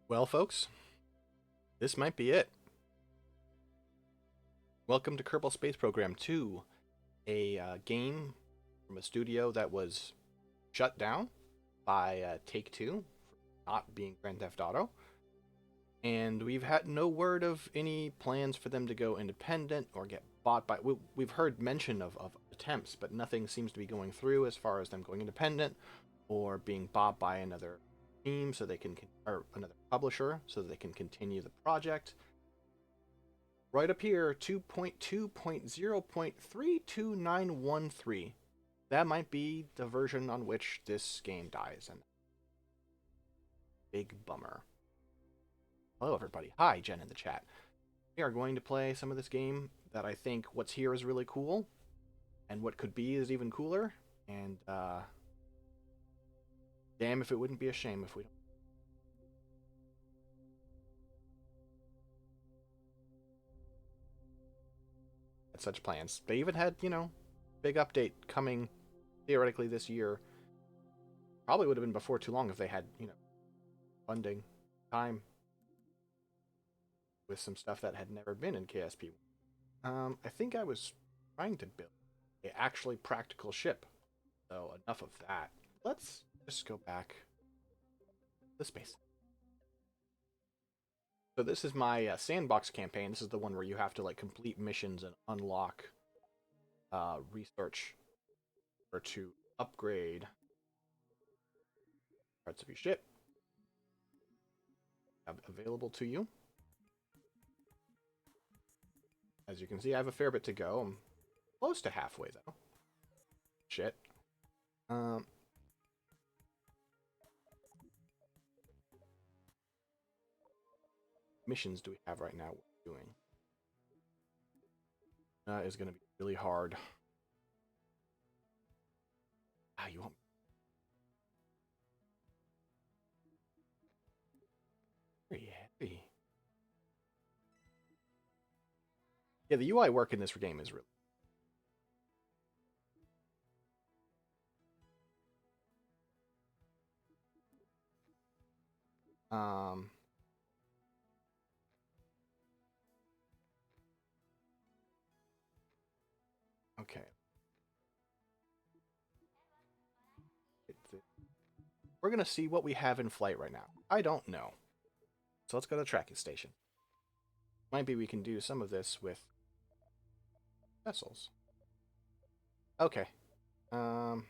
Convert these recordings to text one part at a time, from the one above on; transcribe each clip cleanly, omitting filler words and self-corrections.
Well, folks, this might be it. Welcome to Kerbal Space Program 2, a game from a studio that was shut down by Take-Two for not being Grand Theft Auto. And we've had no word of any plans for them to go independent or get bought by. We've heard mention of attempts, but nothing seems to be going through as far as them going independent or being bought by another team so they can, or another publisher so that they can continue the project. Right up here, 2.2.0.32913. That might be the version on which this game dies, and big bummer. Hello, everybody. Hi, Jen in the chat. We are going to play some of this game that I think what's here is really cool, and what could be is even cooler, and damn if it wouldn't be a shame if we don't. Had such plans. They even had, big update coming theoretically this year. Probably would have been before too long if they had, funding, time, with some stuff that had never been in KSP2. I think I was trying to build a actually practical ship. So enough of that. Let's just go back to space. So this is my sandbox campaign. This is the one where you have to complete missions and unlock research or to upgrade parts of your ship available to you. As you can see, I have a fair bit to go. I'm close to halfway though. Shit. Missions do we have right now? What we're doing is going to be really hard. You won't. Very heavy. Yeah, the UI work in this game is really. Okay. We're gonna see what we have in flight right now. I don't know. So let's go to the tracking station. Might be we can do some of this with vessels. Okay. Oh.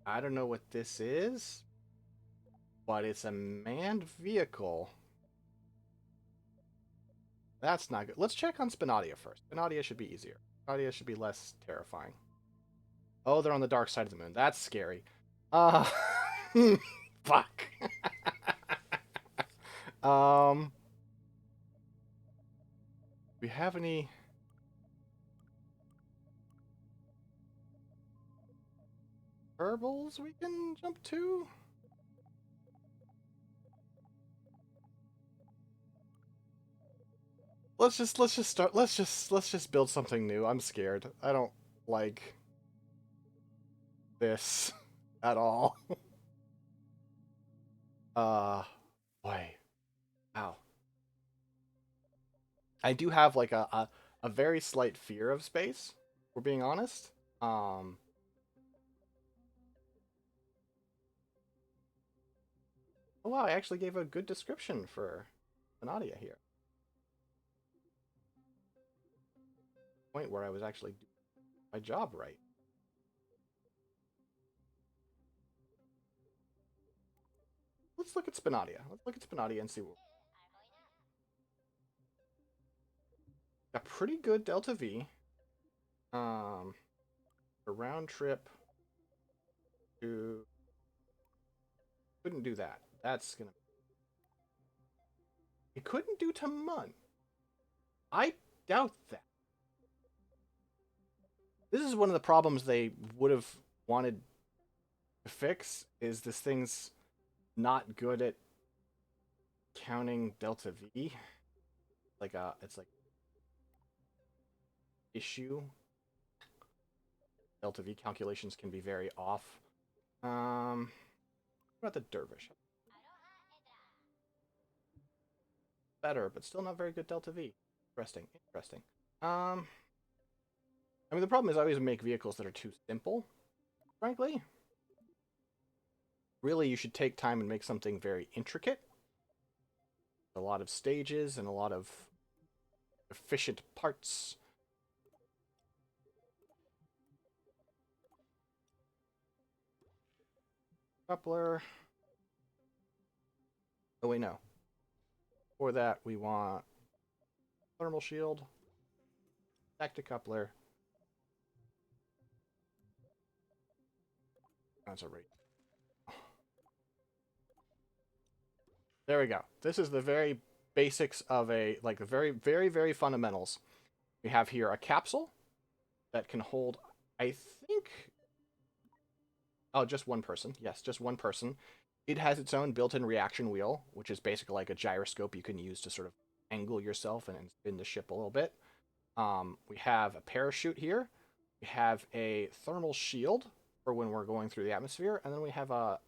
I don't know what this is, but it's a manned vehicle. That's not good. Let's check on Spinadia first. Spinadia should be easier. Spinadia should be less terrifying. Oh, they're on the dark side of the moon. That's scary. Uh, fuck. We have any? Herbals we can jump to? Let's just build something new. I'm scared. I don't like this at all. Boy. Ow. I do have a very slight fear of space, we're being honest. Oh wow, I actually gave a good description for Anadia here. Point where I was actually doing my job right. Let's look at Spinadia. Let's look at Spinadia and see what. A pretty good Delta V. A round trip to. Couldn't do that. That's gonna. It couldn't do to Mun. I doubt that. This is one of the problems they would have wanted to fix. Is this thing's not good at counting Delta V? It's like issue. Delta V calculations can be very off. What about the Dervish? Better, but still not very good Delta V. Interesting, interesting. I mean, the problem is I always make vehicles that are too simple, frankly. Really, you should take time and make something very intricate. A lot of stages and a lot of efficient parts. Coupler. Oh, wait, no. For that, we want thermal shield, back to coupler. That's a rate. There we go. This is the very basics of a, like, the very, very, very fundamentals. We have here a capsule that can hold, I think, oh, just one person. Yes, just one person. It has its own built-in reaction wheel, which is basically like a gyroscope you can use to sort of angle yourself and spin the ship a little bit. We have a parachute here. We have a thermal shield for when we're going through the atmosphere, and then we have a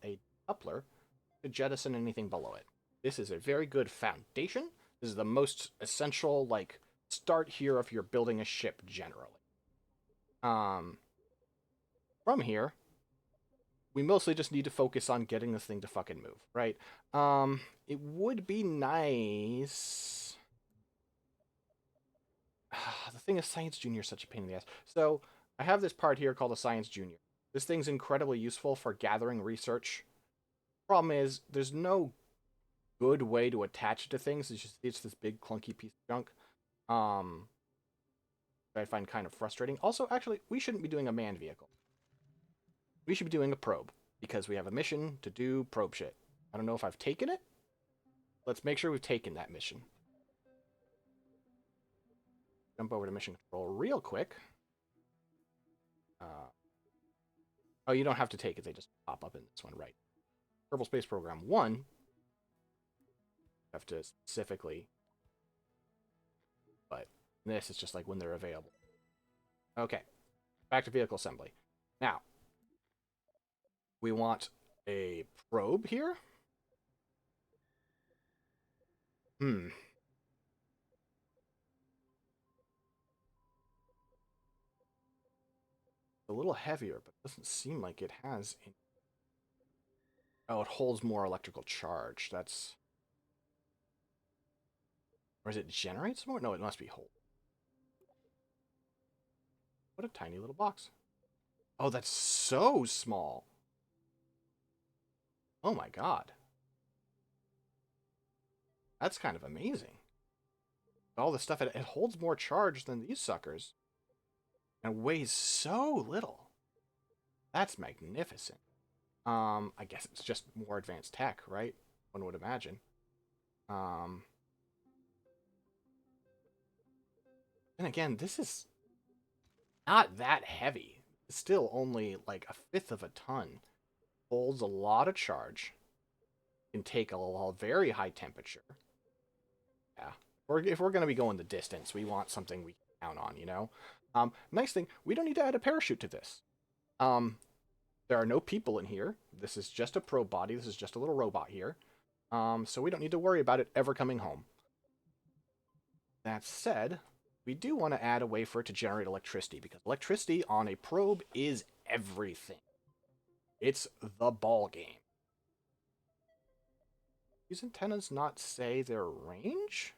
coupler to jettison anything below it. This is a very good foundation. This is the most essential, like, start here if you're building a ship generally. From here, we mostly just need to focus on getting this thing to fucking move, right? It would be nice. The thing is, Science Junior is such a pain in the ass. So I have this part here called a Science Junior. This thing's incredibly useful for gathering research. Problem is, there's no good way to attach it to things. It's this big clunky piece of junk. That I find kind of frustrating. Also, actually, we shouldn't be doing a manned vehicle. We should be doing a probe because we have a mission to do probe shit. I don't know if I've taken it. Let's make sure we've taken that mission. Jump over to mission control real quick. Oh, you don't have to take it. They just pop up in this one, right? Kerbal Space Program 1. You have to specifically. But this is just like when they're available. Okay. Back to vehicle assembly. Now, we want a probe here. A little heavier, but doesn't seem like it has any. Oh, it holds more electrical charge. That's... Or is it generates more? No, it must be hold. What a tiny little box. Oh, that's so small. Oh my god. That's kind of amazing. All the stuff, it holds more charge than these suckers. And weighs so little. That's magnificent. I guess it's just more advanced tech, right? One would imagine. And again, this is not that heavy. It's still only like a fifth of a ton. Holds a lot of charge. Can take a very high temperature. Yeah. If we're going to be going the distance, we want something we can count on, you know? Nice thing, we don't need to add a parachute to this. There are no people in here. This is just a probe body. This is just a little robot here. So we don't need to worry about it ever coming home. That said, we do want to add a way for it to generate electricity, because electricity on a probe is everything. It's the ball game. These antennas not say their range?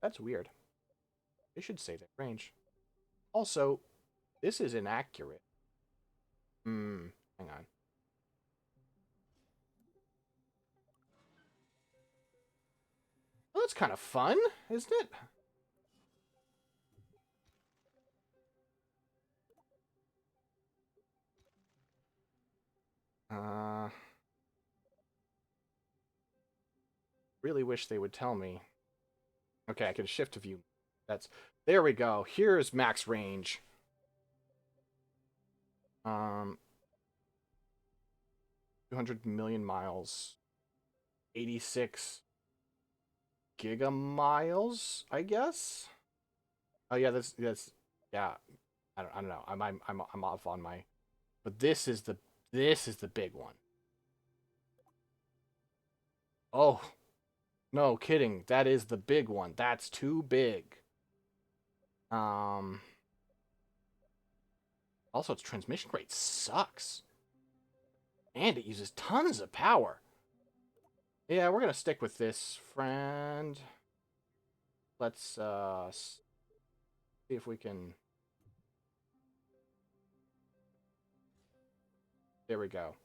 That's weird. They should say their range. Also, this is inaccurate. Hang on. Well, that's kind of fun, isn't it? Really wish they would tell me. Okay, I can shift view. That's... There we go. Here's max range. 200 million miles. 86 gigamiles, I guess. Oh yeah, that's yeah. I don't know. I'm off on my, but this is the big one. Oh, no kidding. That is the big one. That's too big. Um Also its transmission rate sucks. And it uses tons of power. Yeah, we're going to stick with this, friend. Let's see if we can. There we go.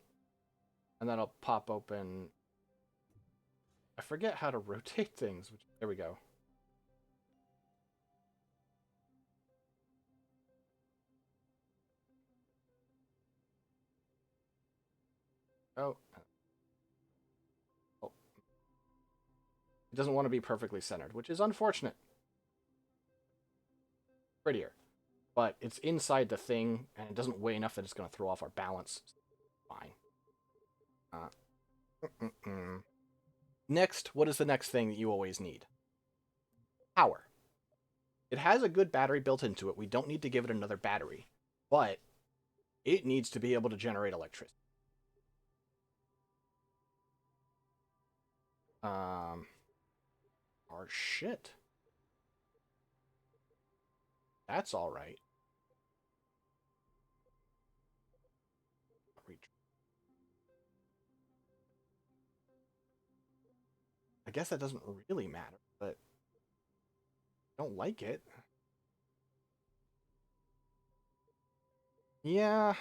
And that'll pop open. I forget how to rotate things. There we go. Oh. Oh. It doesn't want to be perfectly centered, which is unfortunate. Prettier. But it's inside the thing, and it doesn't weigh enough that it's going to throw off our balance. Fine. Next, what is the next thing that you always need? Power. It has a good battery built into it. We don't need to give it another battery. But it needs to be able to generate electricity. Our shit. That's all right. I guess that doesn't really matter, but I don't like it. Yeah,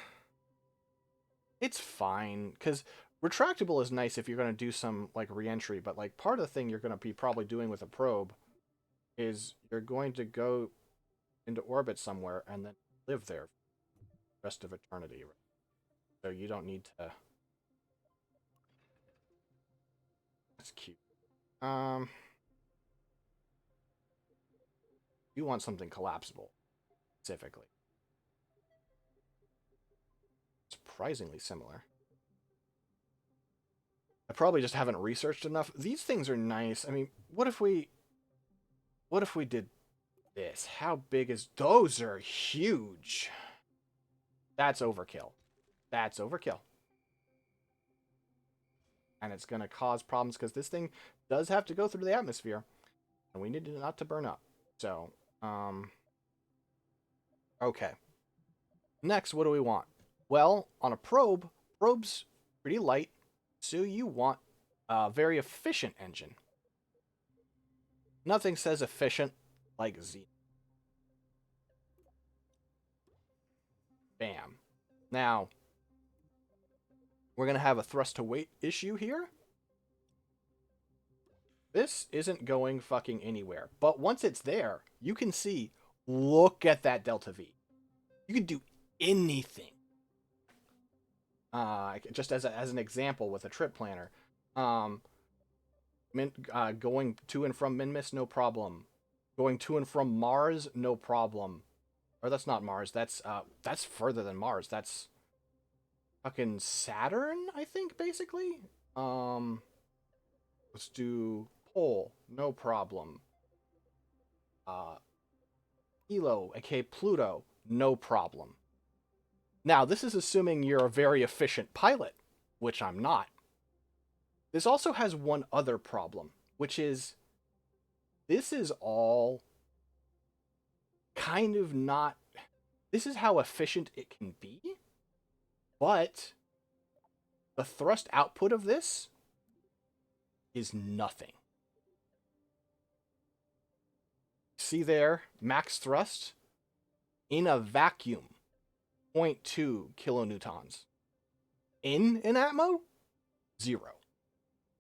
it's fine, because retractable is nice if you're going to do some, like, re-entry, but, like, part of the thing you're going to be probably doing with a probe is you're going to go into orbit somewhere and then live there for the rest of eternity. So you don't need to... That's cute. You want something collapsible, specifically. Surprisingly similar. I probably just haven't researched enough. These things are nice. I mean, what if we did this? How big is... Those are huge. That's overkill. That's overkill. And it's going to cause problems because this thing does have to go through the atmosphere. And we need it not to burn up. So, okay. Next, what do we want? Well, on a probe's pretty light. So you want a very efficient engine. Nothing says efficient like Z. Bam. Now, we're going to have a thrust to weight issue here. This isn't going fucking anywhere. But once it's there, you can see, look at that delta V. You can do anything. Just as an example with a trip planner. Going to and from Minmus, no problem. Going to and from Mars, no problem. Or that's not Mars. That's further than Mars. That's fucking Saturn, I think, basically. Let's do Pole, no problem. Elo, aka Pluto, no problem. Now, this is assuming you're a very efficient pilot, which I'm not. This also has one other problem, which is this is all kind of not... This is how efficient it can be, but the thrust output of this is nothing. See there, max thrust in a vacuum, 0.2 kilonewtons. In an atmo, 0.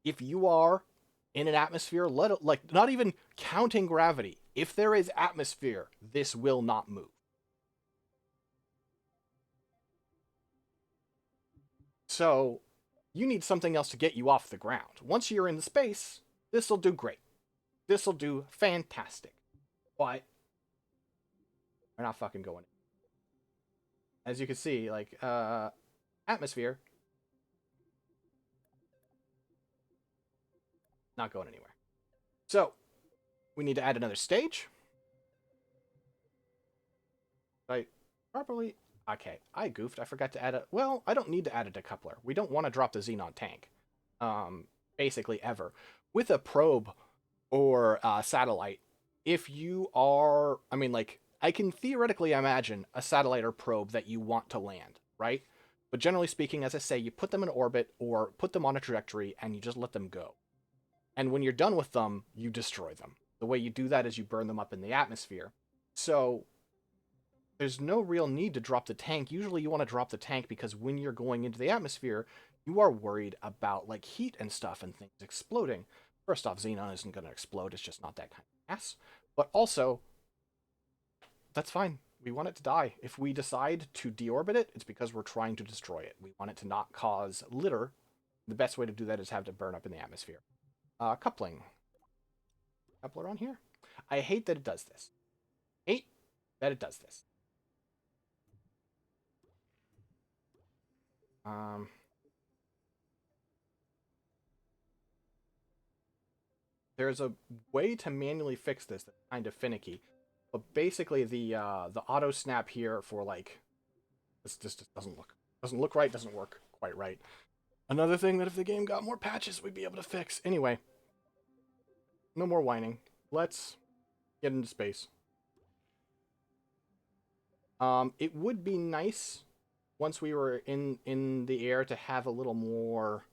If you are in an atmosphere, like not even counting gravity, if there is atmosphere, this will not move. So you need something else to get you off the ground. Once you're in the space, this will do great. This will do fantastic. But we're not fucking going. As you can see, like, atmosphere, not going anywhere. So We need to add another stage. Right. Properly. Okay, I goofed. I forgot to add a... Well, I don't need to add a decoupler. We don't want to drop the Xenon tank. Basically ever. With a probe or satellite, if you are... I mean, like, I can theoretically imagine a satellite or probe that you want to land, right? But generally speaking, as I say, you put them in orbit or put them on a trajectory and you just let them go. And when you're done with them, you destroy them. The way you do that is you burn them up in the atmosphere. So there's no real need to drop the tank. Usually you want to drop the tank because when you're going into the atmosphere, you are worried about like heat and stuff and things exploding. First off, Xenon isn't going to explode. It's just not that kind of gas. But also, that's fine. We want it to die. If we decide to deorbit it, it's because we're trying to destroy it. We want it to not cause litter. The best way to do that is have it burn up in the atmosphere. Coupling. Coupler on here. I hate that it does this. Hate that it does this. There's a way to manually fix this that's kind of finicky. But basically the auto snap here for like this just doesn't look right, doesn't work quite right. Another thing that if the game got more patches, we'd be able to fix. Anyway, no more whining. Let's get into space. It would be nice once we were in the air to have a little more,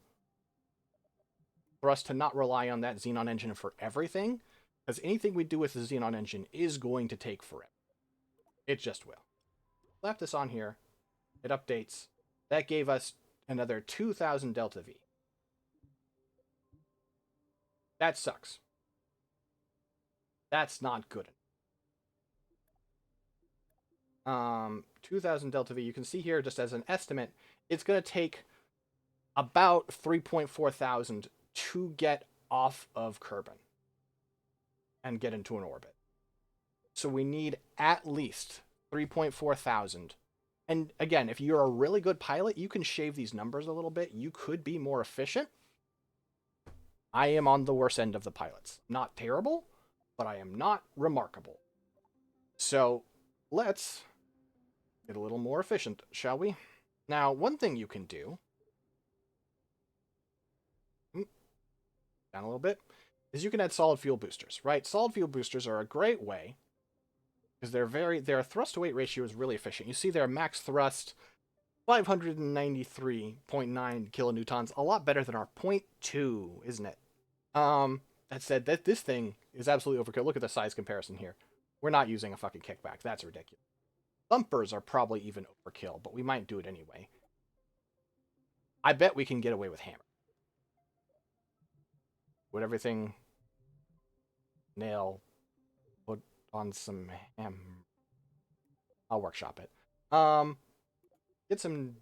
for us to not rely on that Xenon engine for everything, because anything we do with the Xenon engine is going to take forever. It just will. Slap this on here. It updates. That gave us another 2,000 delta V. That sucks. That's not good. 2,000 delta V. You can see here, just as an estimate, it's going to take about 3.4 thousand to get off of Kerbin and get into an orbit. So we need at least 3.4 thousand. And again, if you're a really good pilot, you can shave these numbers a little bit. You could be more efficient. I am on the worst end of the pilots. Not terrible, but I am not remarkable. So let's get a little more efficient, shall we? Now, one thing you can do, down a little bit, is you can add solid fuel boosters, right? Solid fuel boosters are a great way because their thrust to weight ratio is really efficient. You see their max thrust, 593.9 kilonewtons, a lot better than our 0.2, isn't it? That said, this thing is absolutely overkill. Look at the size comparison here. We're not using a fucking kickback. That's ridiculous. Bumpers are probably even overkill, but we might do it anyway. I bet we can get away with hammer. Would everything nail, put on some ham. I'll workshop it. Get some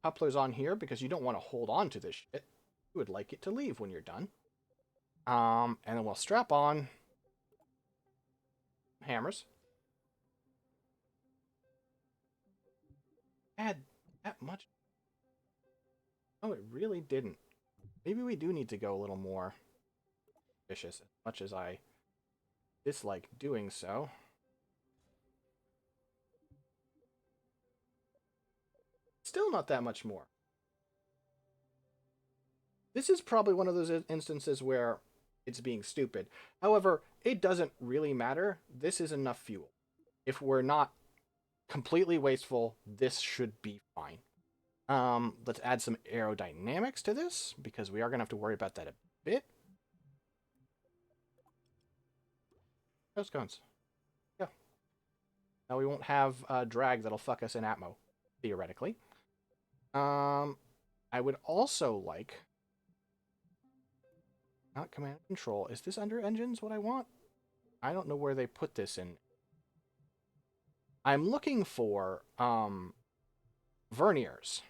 couplers on here because you don't want to hold on to this shit. You would like it to leave when you're done. And then we'll strap on hammers. Add that much? Oh, it really didn't. Maybe we do need to go a little more vicious, as much as I dislike doing so. Still not that much more. This is probably one of those instances where it's being stupid. However, it doesn't really matter. This is enough fuel. If we're not completely wasteful, this should be fine. Let's add some aerodynamics to this, because we are going to have to worry about that a bit. Those guns. Yeah. Now we won't have drag that'll fuck us in Atmo, theoretically. I would also like... Not command and control. Is this under engines what I want? I don't know where they put this in. I'm looking for verniers.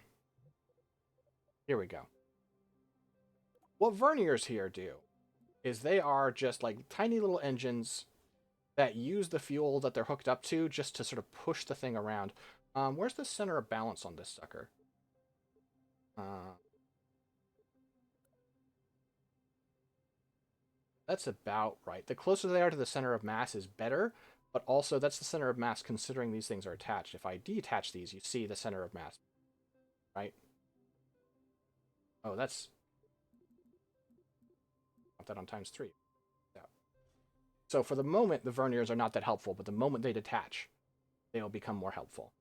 Here we go. What verniers here do is they are just like tiny little engines that use the fuel that they're hooked up to just to sort of push the thing around. Where's the center of balance on this sucker? That's about right. The closer they are to the center of mass is better, but also that's the center of mass considering these things are attached. If I detach these, you see the center of mass, right? Oh, that's... Put that on times 3. Yeah. So for the moment, the verniers are not that helpful, but the moment they detach, they'll become more helpful.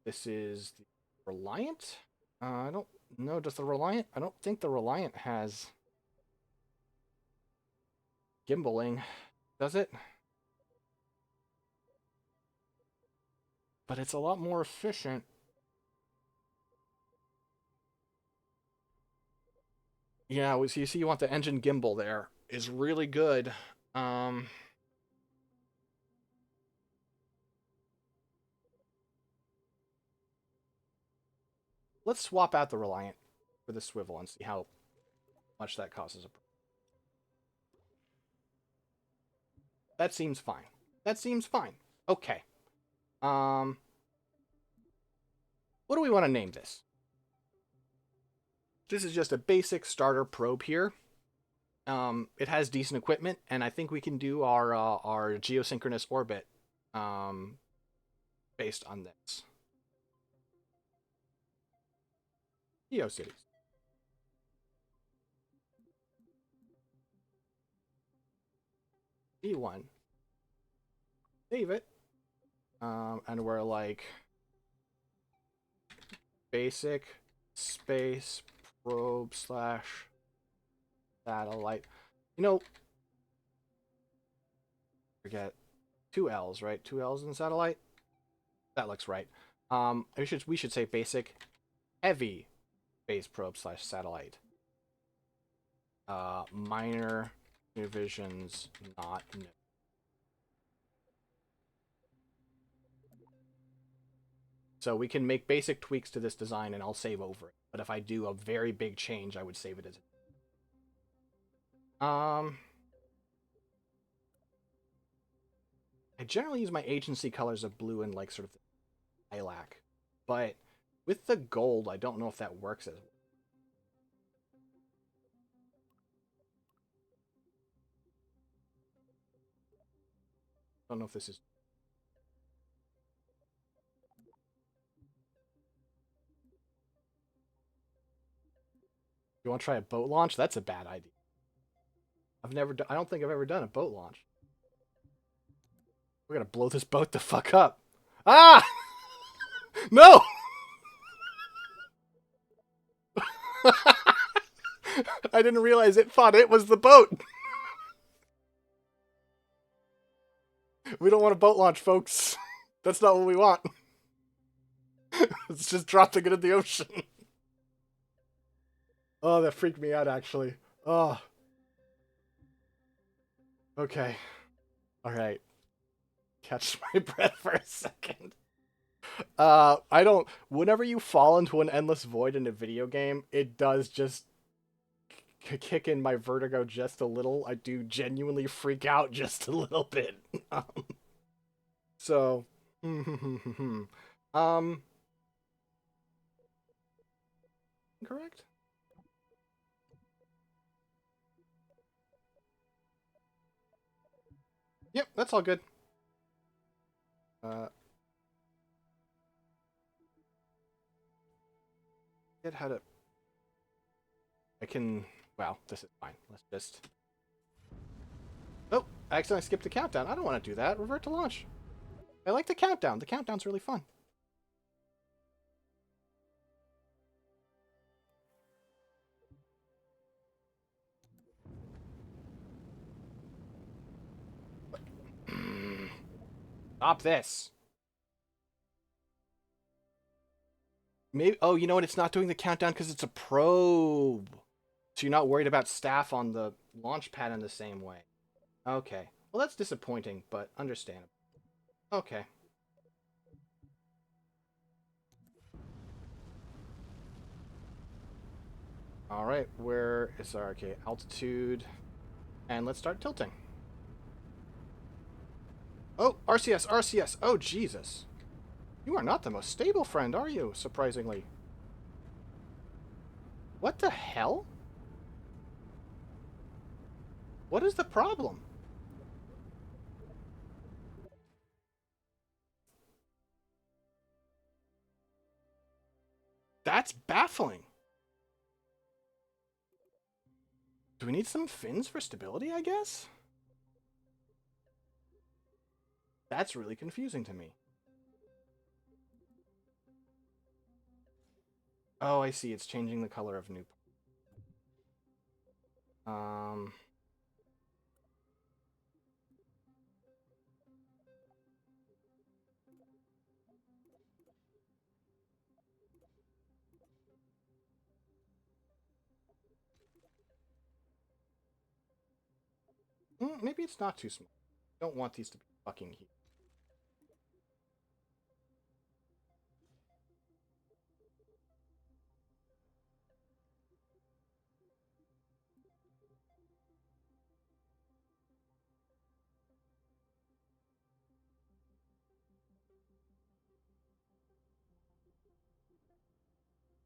This is the Reliant. I don't know. Does the Reliant? I don't think the Reliant has gimbaling, does it? But it's a lot more efficient. Yeah, so you see, you want the engine gimbal there is really good. Um, let's swap out the Reliant for the swivel and see how much that causes a problem. That seems fine. That seems fine. Okay. Um, what do we want to name this? This is just a basic starter probe here. It has decent equipment, and I think we can do our geosynchronous orbit um, based on this. GeoCities. E1. Save it. And we're like basic space probe slash satellite. You know, forget 2 L's, right? 2 L's in satellite. That looks right. We should say basic heavy space probe slash satellite. Minor revisions not new. So we can make basic tweaks to this design and I'll save over it. But if I do a very big change, I would save it as I generally use my agency colors of blue and like sort of lilac. But with the gold, I don't know if that works as well. I don't know if this is... You want to try a boat launch? That's a bad idea. I don't think I've ever done a boat launch. We're gonna blow this boat the fuck up. Ah! No! I didn't realize it thought it was the boat. We don't want a boat launch, folks. That's not what we want. It's just dropping it in the ocean. Oh, that freaked me out, actually. Oh. Okay. Alright. Catch my breath for a second. I don't... Whenever you fall into an endless void in a video game, it does just kick in my vertigo just a little. I do genuinely freak out just a little bit. So... Correct? Yep, that's all good. Get how to... I can... Well, this is fine. Let's just... Oh, I accidentally skipped the countdown. I don't want to do that. Revert to launch. I like the countdown. The countdown's really fun. Stop this. Maybe... Oh, you know what? It's not doing the countdown because it's a probe. So you're not worried about staff on the launch pad in the same way. Okay. Well, that's disappointing, but understandable. Okay. Alright, where is our... Okay, altitude. And let's start tilting. Oh, RCS, RCS. Oh, Jesus. You are not the most stable friend, are you? Surprisingly. What the hell? What is the problem? That's baffling. Do we need some fins for stability, I guess? That's really confusing to me. Oh, I see. It's changing the color of new. Um, maybe it's not too small. I don't want these to be fucking huge.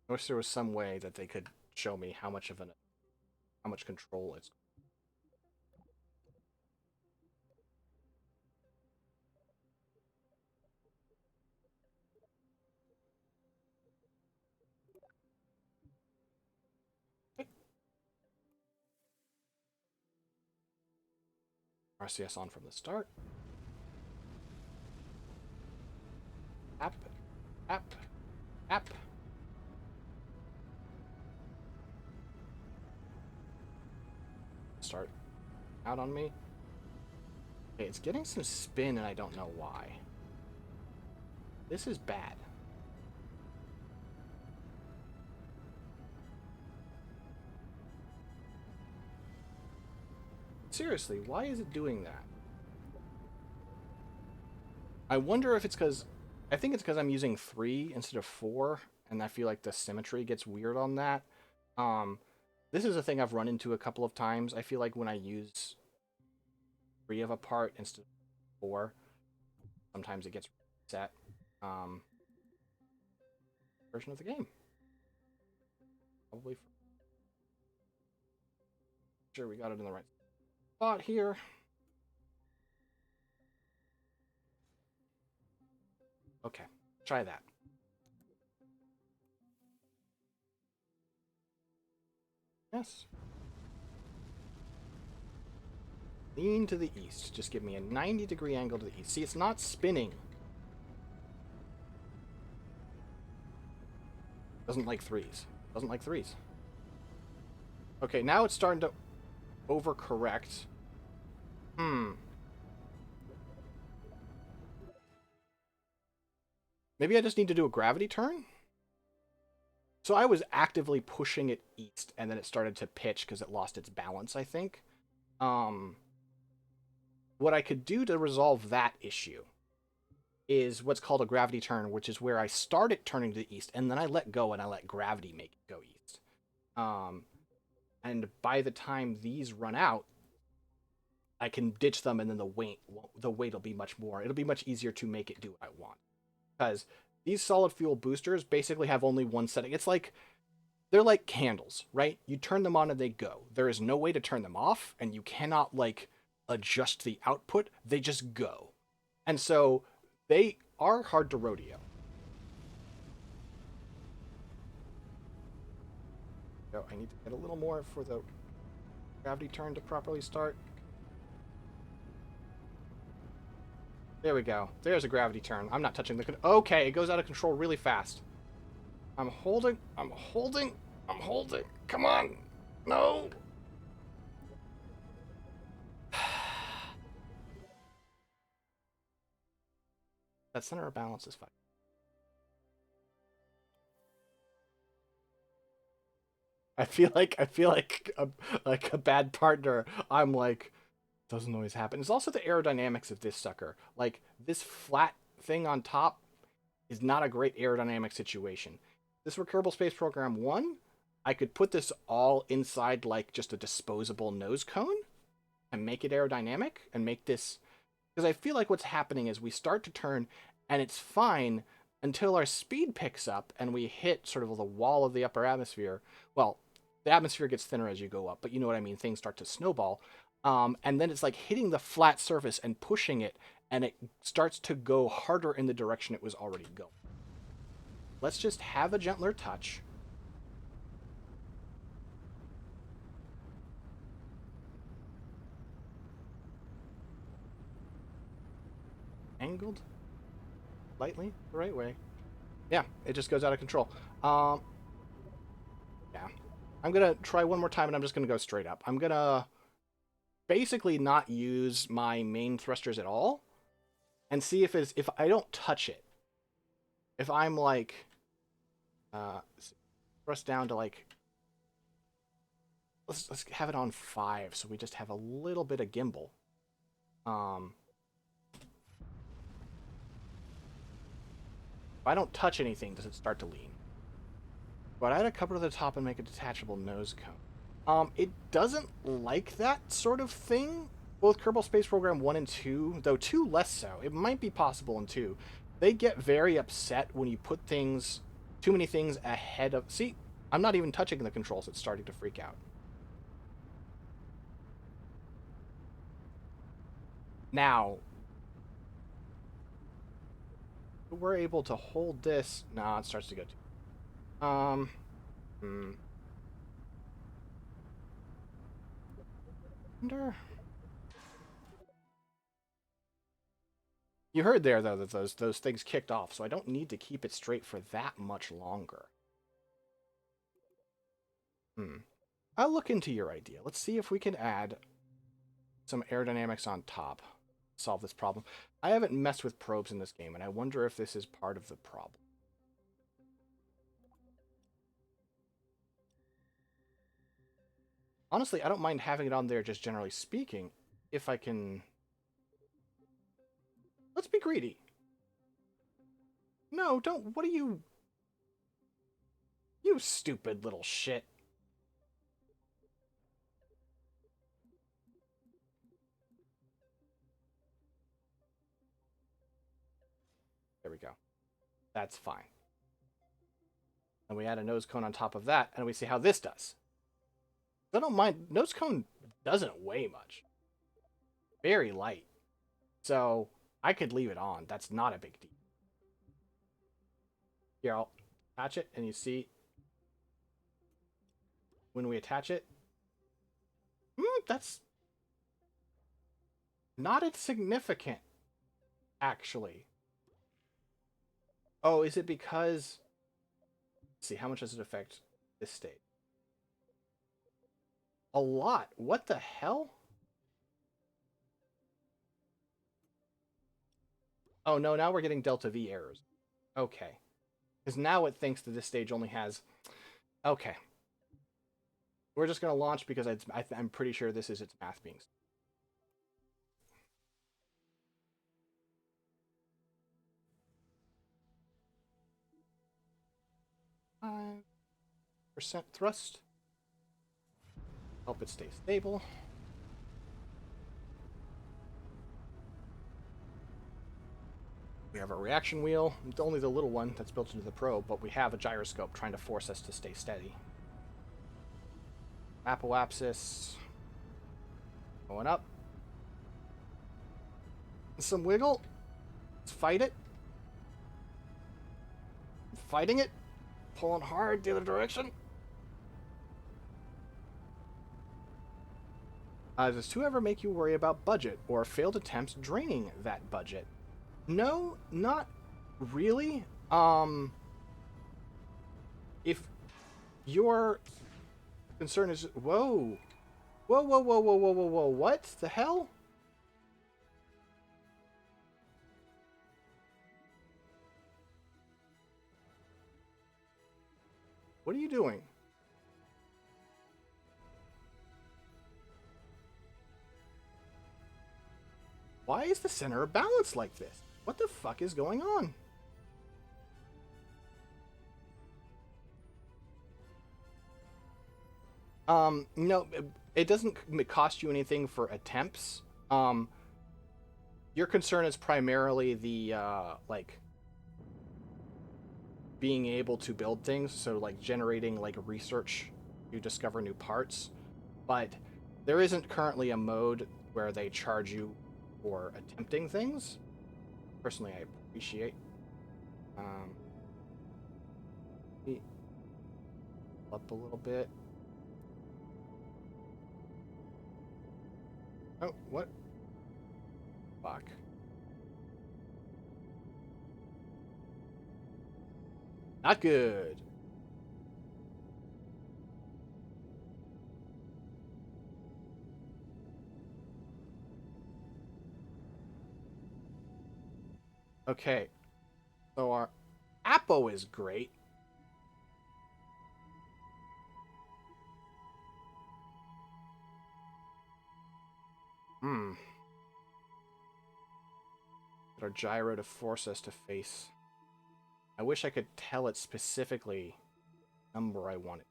I wish there was some way that they could show me how much control it's. RCS on from the start. App, app, app. Start out on me. Okay, it's getting some spin and I don't know why. This is bad. Seriously, why is it doing that? I wonder if it's because... I think it's because I'm using 3 instead of 4, and I feel like the symmetry gets weird on that. This is a thing I've run into a couple of times. I feel like when I use 3 of a part instead of 4, sometimes it gets set. Version of the game. Probably. Sure, we got it in the right spot here. Okay, try that. Yes. Lean to the east. Just give me a 90-degree angle to the east. See, it's not spinning. Doesn't like 3s. Doesn't like 3s. Okay, now it's starting to overcorrect. Maybe I just need to do a gravity turn? So I was actively pushing it east, and then it started to pitch because it lost its balance, I think. What I could do to resolve that issue is what's called a gravity turn, which is where I start it turning to the east, and then I let go and I let gravity make it go east. And by the time these run out, I can ditch them, and then the weight will be much more. It'll be much easier to make it do what I want, because these solid fuel boosters basically have only one setting. It's like they're like candles, right? You turn them on and they go. There is no way to turn them off, and you cannot like adjust the output. They just go, and so they are hard to rodeo. So I need to get a little more for the gravity turn to properly start. There we go. There's a gravity turn. I'm not touching the... Okay, it goes out of control really fast. I'm holding. I'm holding. I'm holding. Come on. No. That center of balance is fine. I feel like a bad partner. I'm like, doesn't always happen. It's also the aerodynamics of this sucker. Like, this flat thing on top is not a great aerodynamic situation. This Recurable Space Program 1, I could put this all inside like just a disposable nose cone and make it aerodynamic and make this... Because I feel like what's happening is we start to turn and it's fine until our speed picks up and we hit sort of the wall of the upper atmosphere. Well, the atmosphere gets thinner as you go up, but you know what I mean. Things start to snowball. And then it's like hitting the flat surface and pushing it, and it starts to go harder in the direction it was already going. Let's just have a gentler touch. Angled lightly the right way. Yeah, it just goes out of control. Yeah. I'm gonna try one more time, and I'm just gonna go straight up. I'm gonna basically not use my main thrusters at all, and see if I don't touch it. If I'm like thrust down to like, let's have it on 5, so we just have a little bit of gimbal. If I don't touch anything, does it start to lean? But I'd cover to the top and make a detachable nose cone. It doesn't like that sort of thing. Both Kerbal Space Program 1 and 2, though 2 less so. It might be possible in 2. They get very upset when you put things, too many things ahead of... See, I'm not even touching the controls. It's starting to freak out. Now, we're able to hold this... Nah, it starts to go too... Wonder... You heard there, though, that those things kicked off, so I don't need to keep it straight for that much longer. I'll look into your idea. Let's see if we can add some aerodynamics on top. Solve this problem. I haven't messed with probes in this game, and I wonder if this is part of the problem. Honestly, I don't mind having it on there, just generally speaking, if I can... Let's be greedy. No, don't... What are you... You stupid little shit. There we go. That's fine. And we add a nose cone on top of that, and we see how this does. I don't mind. Nose cone doesn't weigh much. Very light. So I could leave it on. That's not a big deal. Here, I'll attach it, and you see when we attach it, that's not insignificant, actually. Oh, is it because... Let's see, how much does it affect this state? A lot. What the hell? Oh, no, now we're getting delta V errors. Okay. Because now it thinks that this stage only has... Okay. We're just going to launch because I'm pretty sure this is its math being... 5% thrust. Help it stay stable. We have a reaction wheel, only the little one that's built into the probe, but we have a gyroscope trying to force us to stay steady. Apoapsis. Going up. Some wiggle. Let's fight it. Fighting it. Pulling hard the other direction. Does 2 ever make you worry about budget or failed attempts draining that budget? No, not really. If your concern is... Whoa. Whoa, whoa, whoa, whoa, whoa, whoa, whoa. What the hell? What are you doing? Why is the center of balance like this? What the fuck is going on? No, it doesn't cost you anything for attempts. Your concern is primarily the, like, being able to build things, so, like, generating, like, research to discover new parts. But There isn't currently a mode where they charge you for attempting things. Personally, I appreciate. Um, up a little bit. Oh, what? Fuck. Not good. Okay, so our Apo is great. Hmm. Our gyro to force us to face. I wish I could tell it specifically number I wanted.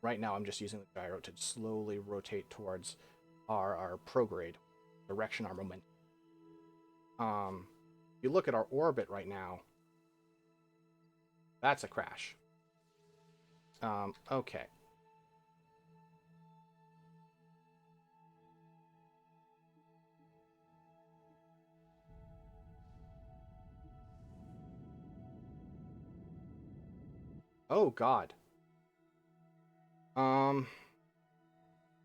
Right now, I'm just using the gyro to slowly rotate towards our prograde direction, our momentum. If you look at our orbit right now, that's a crash. Okay. Oh God. Um,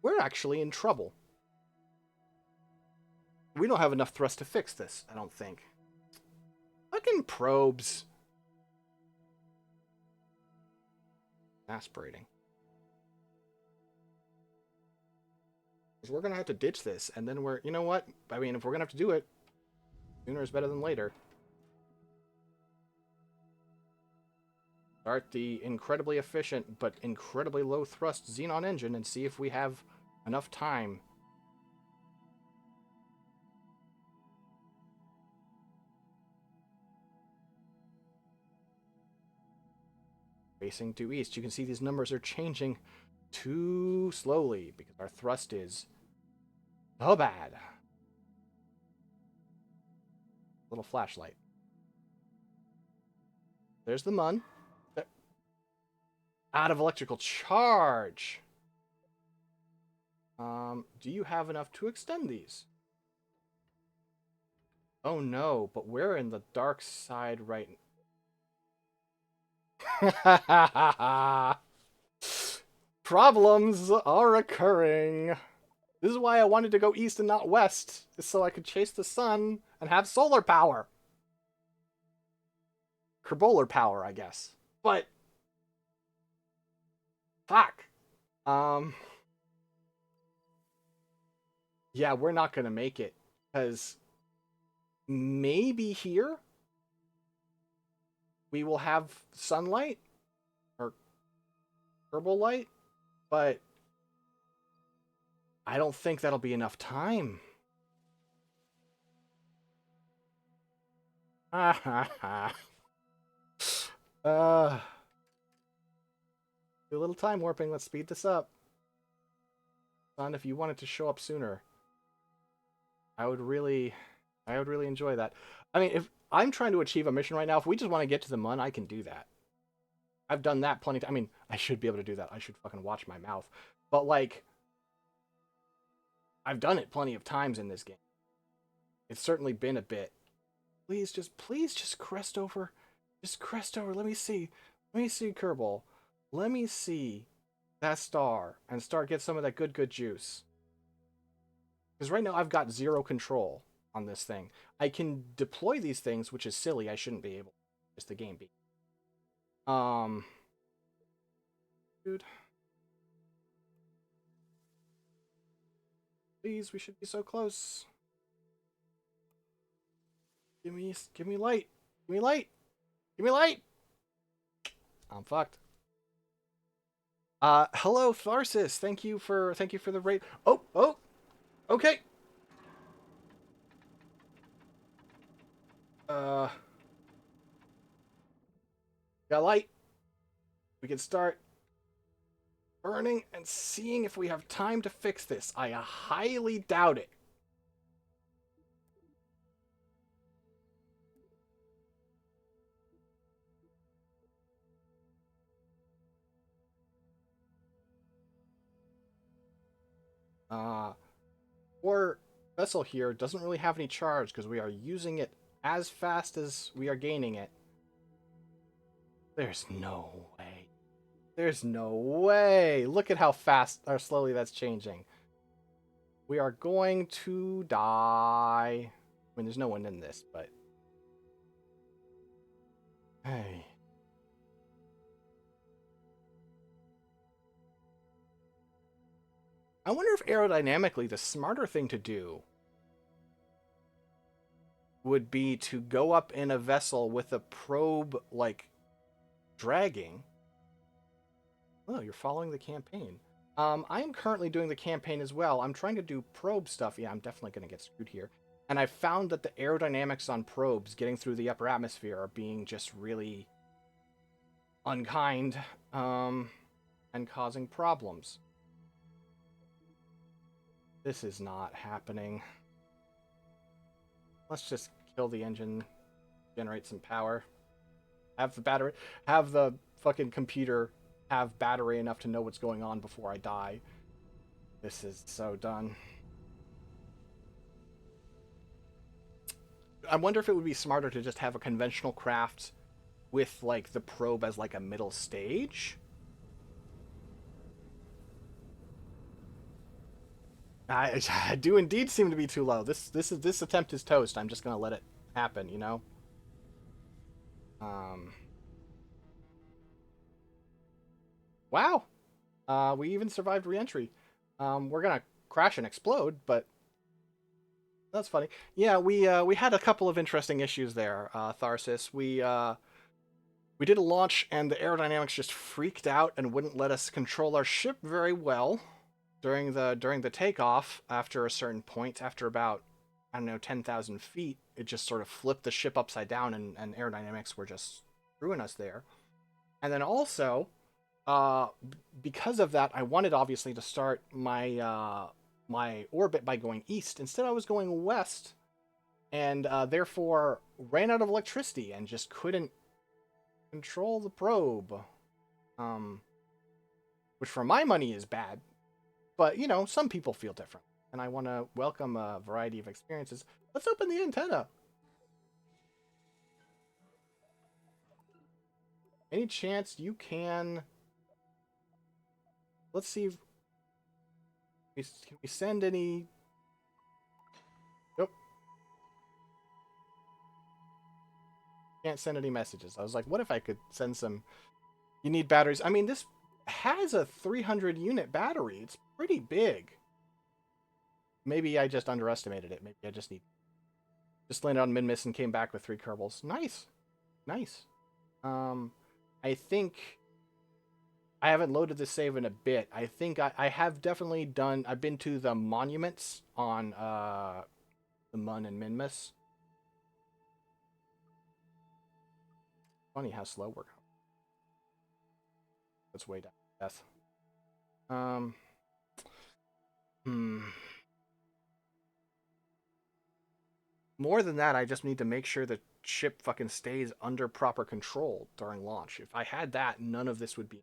we're actually in trouble. We don't have enough thrust to fix this, I don't think. Fucking probes. Aspirating. Because we're gonna have to ditch this, and then we're, you know what? I mean, if we're gonna have to do it, sooner is better than later. Start the incredibly efficient but incredibly low thrust Xenon engine and see if we have enough time. Facing due east, you can see these numbers are changing too slowly because our thrust is so bad. Little flashlight. There's the Mun. Out of electrical charge. Do you have enough to extend these? Oh no, but we're in the dark side right now. Problems are occurring. This is why I wanted to go east and not west, just so I could chase the sun and have solar power. Kerbolar power, I guess. But fuck. Yeah, we're not gonna make it. Because maybe here we will have sunlight or herbal light, but I don't think that'll be enough time. Ha ha ha. Do a little time warping. Let's speed this up. Son, if you wanted to show up sooner, I would really enjoy that. I mean, if I'm trying to achieve a mission right now, if we just want to get to the Mun, I can do that. I've done that plenty of times. I mean, I should be able to do that. I should fucking watch my mouth. But, like, I've done it plenty of times in this game. It's certainly been a bit. Please just crest over. Just crest over. Let me see, Kerbal. Let me see that star and start get some of that good juice. Because right now I've got zero control on this thing. I can deploy these things, which is silly. I shouldn't be able. Just the game be. Dude. Please, we should be so close. Give me light. Give me light. Give me light. I'm fucked. Hello, Tharsis. Thank you for the raid. Oh, okay. Got light. We can start burning and seeing if we have time to fix this. I highly doubt it. Our vessel here doesn't really have any charge because we are using it as fast as we are gaining it. There's no way. There's no way. Look at how fast or slowly that's changing. We are going to die. I mean, there's no one in this, but... Hey. I wonder if aerodynamically the smarter thing to do would be to go up in a vessel with a probe, like, dragging. Oh, you're following the campaign. I am currently doing the campaign as well. I'm trying to do probe stuff. Yeah, I'm definitely going to get screwed here. And I found that the aerodynamics on probes getting through the upper atmosphere are being just really unkind, and causing problems. This is not happening. Let's just kill the engine, generate some power. Have the battery, have the fucking computer have battery enough to know what's going on before I die. This is so done. I wonder if it would be smarter to just have a conventional craft with, like, the probe as, like, a middle stage. I do indeed seem to be too low. This attempt is toast. I'm just gonna let it happen, you know. Um. Wow. We even survived re-entry. We're gonna crash and explode, but that's funny. Yeah, we had a couple of interesting issues there, Tharsis. We did a launch, and the aerodynamics just freaked out and wouldn't let us control our ship very well during the takeoff. After a certain point, after about, I don't know, 10,000 feet, it just sort of flipped the ship upside down, and aerodynamics were just screwing us there. And then also, uh, because of that, I wanted obviously to start my orbit by going east. Instead, I was going west, and therefore ran out of electricity and just couldn't control the probe. Um, which for my money is bad, but you know, some people feel different, and I want to welcome a variety of experiences. Let's open the antenna. Any chance you can? Let's see. Can we send any? Nope. Can't send any messages. I was like, what if I could send some? You need batteries. I mean, this has a 300 unit battery. It's pretty big. Maybe I just underestimated it. Maybe I just landed on Minmus and came back with 3 Kerbals. Nice. Nice. I think I haven't loaded this save in a bit. I think I have definitely done. I've been to the monuments on the Mun and Minmus. Funny how slow we're going. That's way down to death. Hmm. More than that, I just need to make sure the ship fucking stays under proper control during launch. If I had that, none of this would be.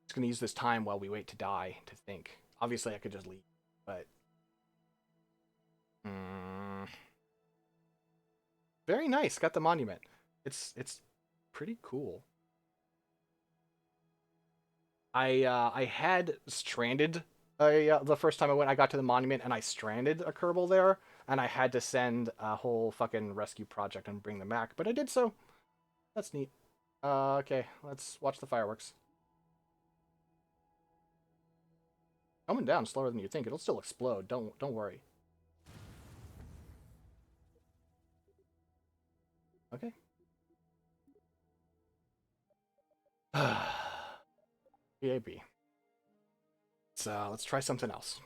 Just gonna use this time while we wait to die to think. Obviously, I could just leave, but very nice. Got the monument. It's pretty cool. I had stranded the first time I went. I got to the monument and I stranded a Kerbal there, and I had to send a whole fucking rescue project and bring them back. But I did so. That's neat. Okay, let's watch the fireworks. Coming down slower than you think. It'll still explode. Don't worry. Okay. BAB. So let's try something else.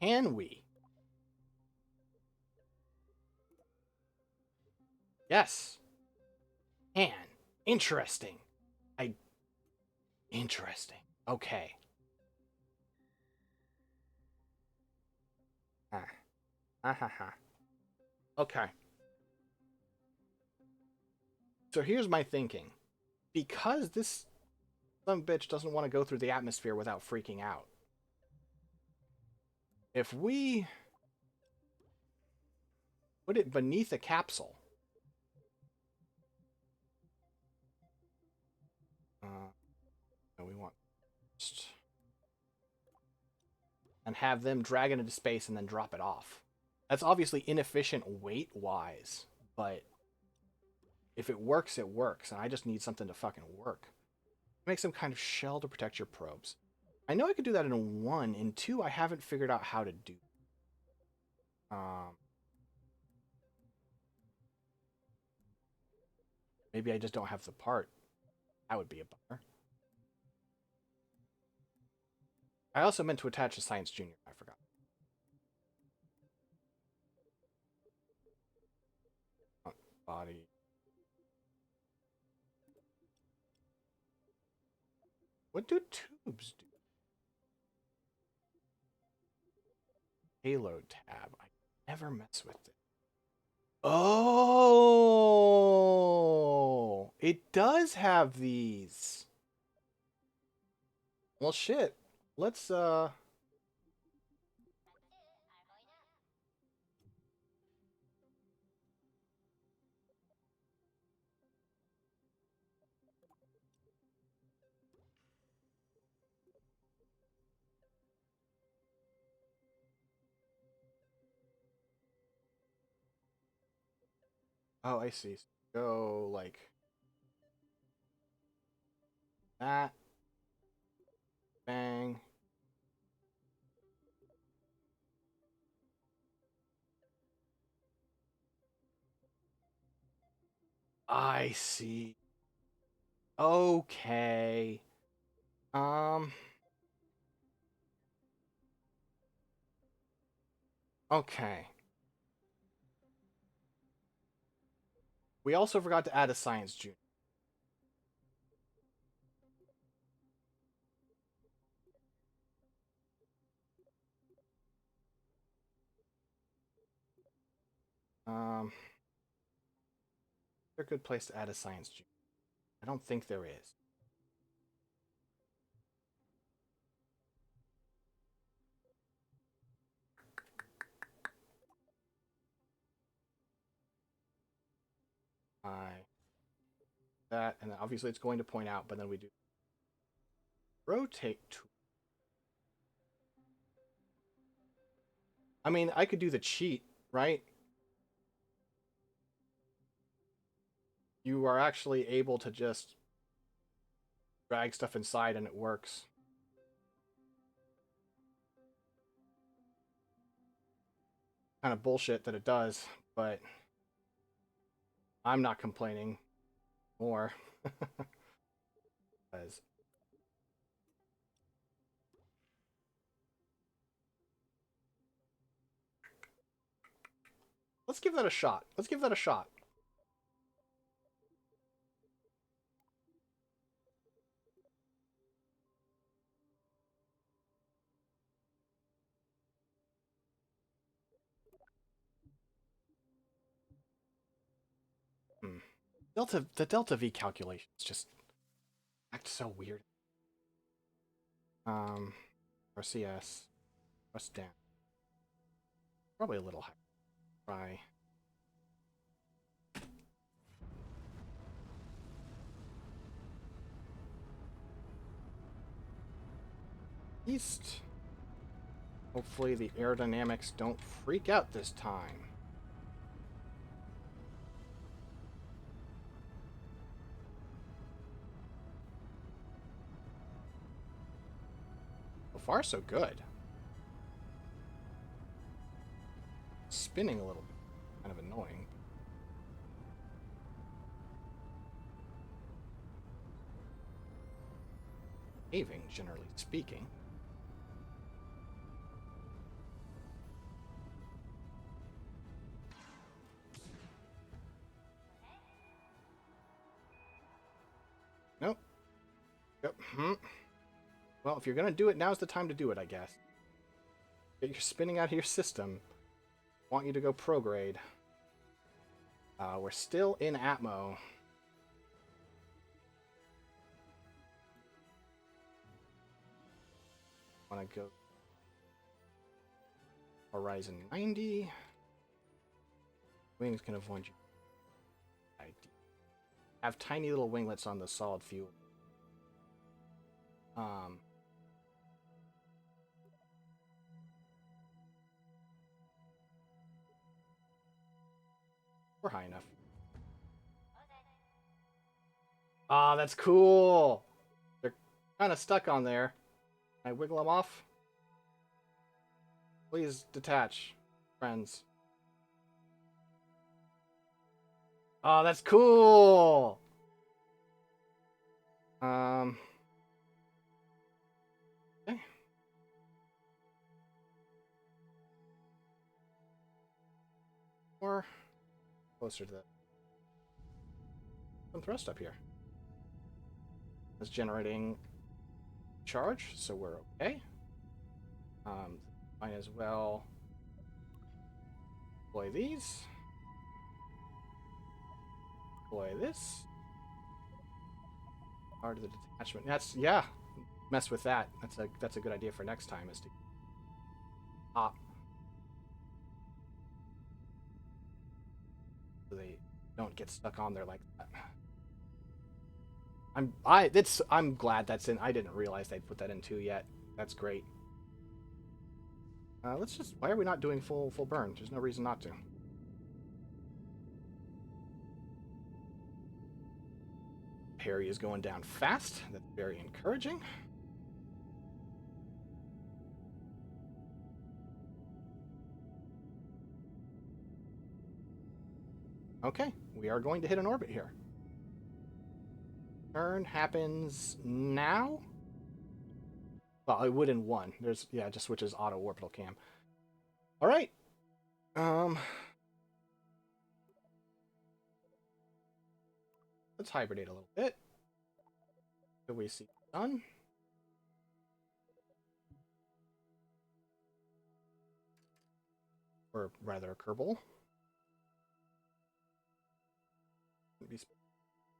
Can we? Yes. Can. Interesting. Interesting. Okay. Okay. So here's my thinking. Because this Some bitch doesn't want to go through the atmosphere without freaking out. If we put it beneath a capsule, no, we want and have them drag it into space and then drop it off. That's obviously inefficient weight-wise, but if it works, it works, and I just need something to fucking work. Make some kind of shell to protect your probes. I know I could do that in 1. In 2, I haven't figured out how to do. Maybe I just don't have the part. That would be a bummer. I also meant to attach a Science Junior. I forgot. Body. What do tubes do? Payload tab. I never mess with it. Oh, it does have these. Well, shit. Let's Oh, I see. Go like that. Bang. I see. Okay. Okay. We also forgot to add a Science Junior. Is there a good place to add a Science Junior? I don't think there is. That, and obviously it's going to point out, but then we do rotate tool. I mean, I could do the cheat, right? You are actually able to just drag stuff inside and it works. Kind of bullshit that it does, but I'm not complaining more. Because let's give that a shot. Let's give that a shot. The delta V calculations just act so weird. RCS, press down. Probably a little high. Try. East. Hopefully the aerodynamics don't freak out this time. So far, so good. Spinning a little bit. Kind of annoying. Behaving, generally speaking. Nope. Yep. Well, if you're gonna do it, now's the time to do it, I guess. Get your spinning out of your system. Want you to go prograde. We're still in Atmo. want to go Horizon 90. Wings can avoid you. Have tiny little winglets on the solid fuel. We're high enough. Ah, that's cool. They're kind of stuck on there. Can I wiggle them off? Please detach, friends. Oh, that's cool. Okay. Or closer to that. Some thrust up here. It's generating charge, so we're okay. Might as well deploy these. Deploy this. Part of the detachment. That's yeah. Mess with that. That's a good idea for next time. Is to pop so they don't get stuck on there like that. I'm glad that's in. I didn't realize they'd put that in too yet. That's great. Let's just. Why are we not doing full burn? There's no reason not to. Perry is going down fast. That's very encouraging. Okay, we are going to hit an orbit here. Turn happens now. Well, it would in one. There's yeah, it just switches auto orbital cam. All right. Let's hibernate a little bit. So we see sun. Or rather, a Kerbal. Be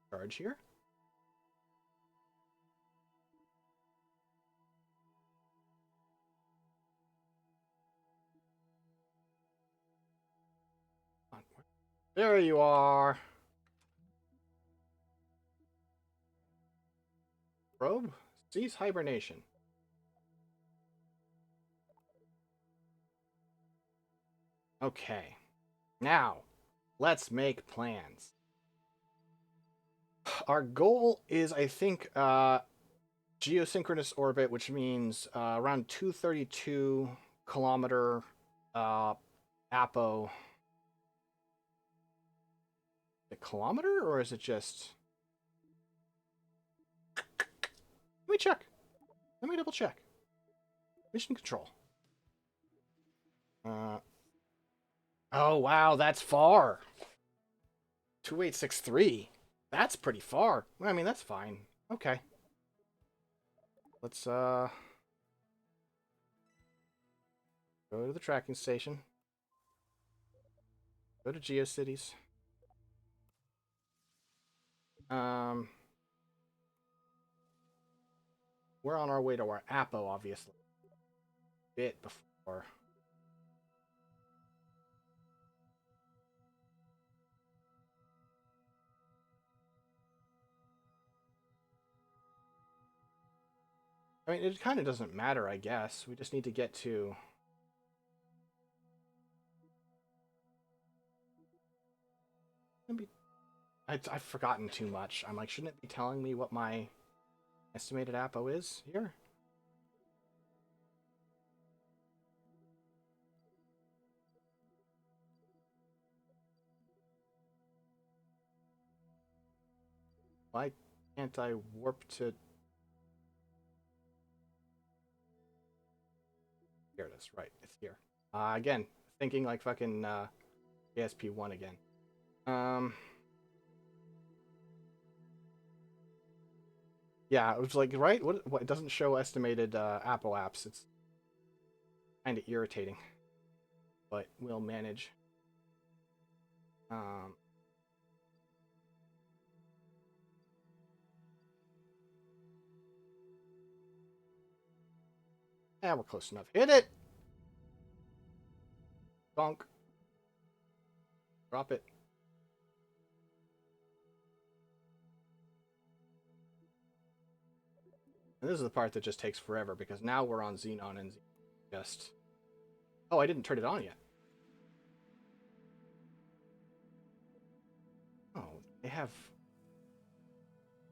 charge here. There you are. Probe, cease hibernation. Okay. Now, let's make plans. Our goal is, I think, geosynchronous orbit, which means around 232 kilometer apo. A kilometer, or is it just? Let me check. Let me double check. Mission control. Oh wow, that's far. 2863. That's pretty far. I mean, that's fine. Okay. Let's go to the tracking station. Go to GeoCities. We're on our way to our Apo, obviously. Bit before. I mean, it kind of doesn't matter, I guess. We just need to get to... I've forgotten too much. I'm like, shouldn't it be telling me what my estimated Apo is here? Why can't I warp to... Here it is. Right, it's here. Again, thinking like fucking KSP2 again. Yeah, it was like, right? What it doesn't show estimated Apple apps. It's kind of irritating, but we'll manage. Yeah, we're close enough. Hit it! Bonk. Drop it. And this is the part that just takes forever, because now we're on Xenon and just... Oh, I didn't turn it on yet. Oh, they have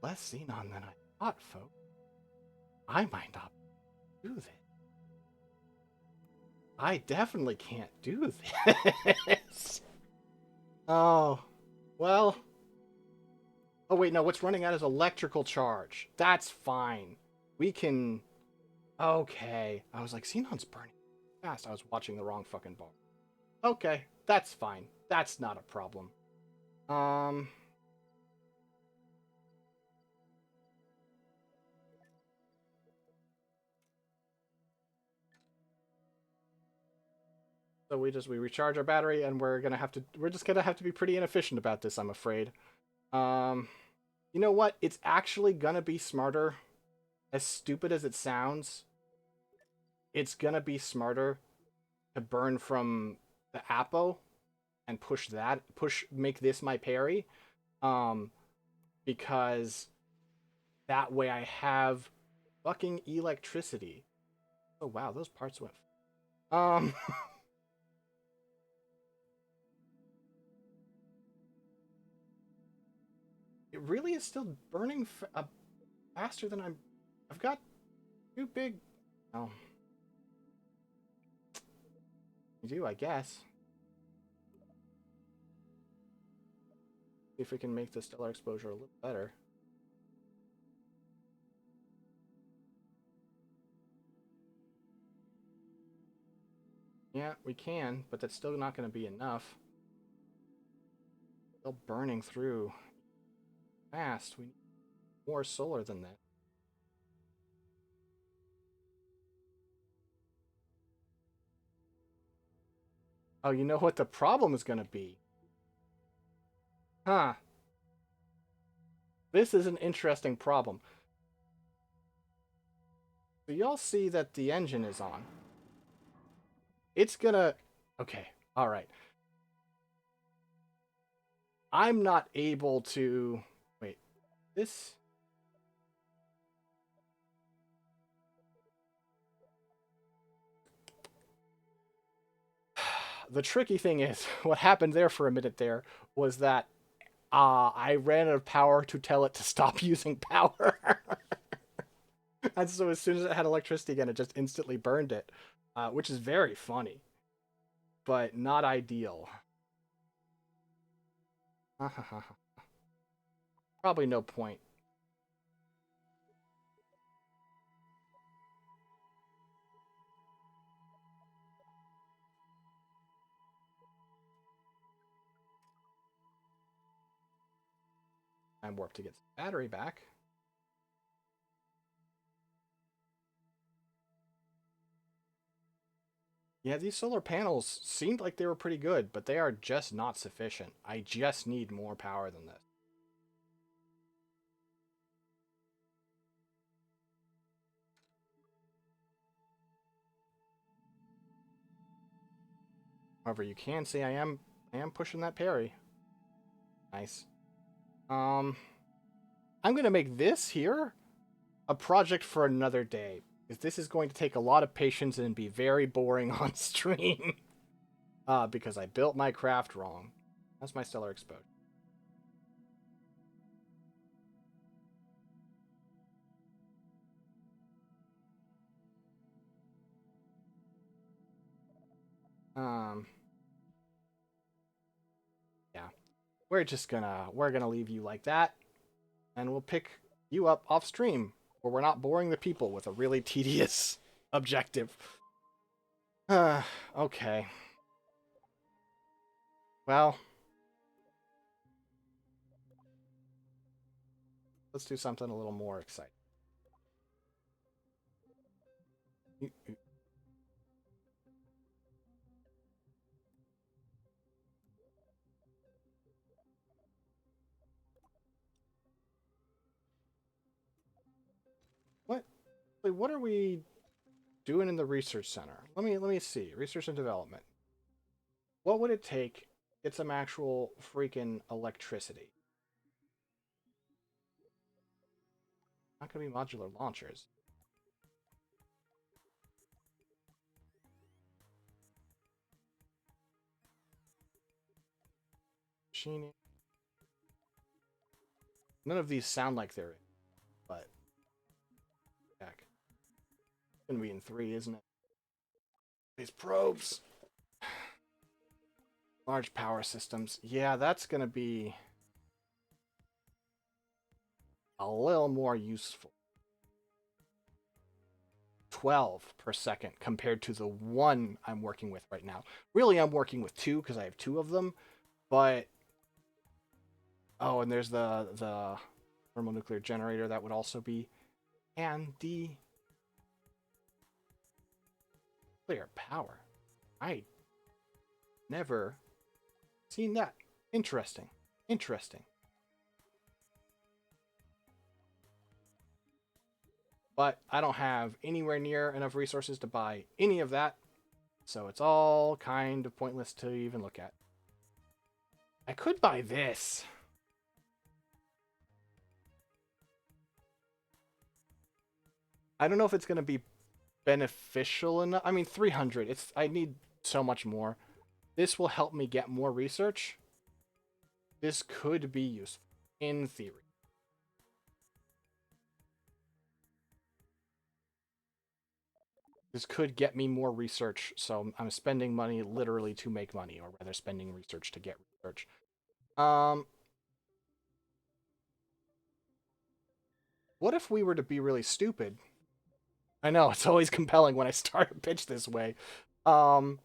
less Xenon than I thought, folks. I might not do this. I definitely can't do this. Oh, well. Oh, wait, no, what's running out is electrical charge. That's fine. We can... Okay. I was like, Xenon's burning fast. I was watching the wrong fucking bar. Okay, that's fine. That's not a problem. So we recharge our battery, and we're just gonna have to be pretty inefficient about this, I'm afraid. You know what? It's actually gonna be smarter. As stupid as it sounds, it's gonna be smarter to burn from the Apo and make this my parry. Um, because that way I have fucking electricity. Oh wow, those parts went. It really is still burning faster than I've got too big. Oh, you do, I guess. See if we can make the stellar exposure a little better. Yeah, we can, but that's still not going to be enough. Still burning through fast. We need more solar than that. Oh, you know what the problem is going to be? Huh. This is an interesting problem. So y'all see that the engine is on. It's gonna... Okay, alright. I'm not able to... Wait, this... The tricky thing is, what happened there for a minute there was that I ran out of power to tell it to stop using power. And so as soon as it had electricity again, it just instantly burned it, which is very funny, but not ideal. Probably no point. Time warp to get some battery back. Yeah, these solar panels seemed like they were pretty good, but they are just not sufficient. I just need more power than this. However, you can see I am pushing that parry. Nice. I'm gonna make this here a project for another day, because this is going to take a lot of patience and be very boring on stream. Because I built my craft wrong. That's my stellar exposure. Yeah. We're gonna leave you like that, and we'll pick you up off stream, where we're not boring the people with a really tedious objective. Okay. Well, let's do something a little more exciting. What? Wait, what are we... doing in the research center. Let me see. Research and development. What would it take to get some actual freaking electricity? Not gonna be modular launchers. Machining. None of these sound like they're in, but heck. It's gonna be in 3, isn't it? These probes. Large power systems. Yeah, that's gonna be a little more useful. 12 per second compared to the 1 I'm working with right now. Really, I'm working with 2 because I have 2 of them, but oh, and there's the thermonuclear generator that would also be handy. Clear power. I never seen that. Interesting. Interesting. But I don't have anywhere near enough resources to buy any of that, so it's all kind of pointless to even look at. I could buy this. I don't know if it's going to be beneficial enough. I mean, 300. I need so much more. This will help me get more research. This could be useful in theory. This could get me more research, so I'm spending money literally to make money, or rather spending research to get research. What if we were to be really stupid? I know, it's always compelling when I start a pitch this way. And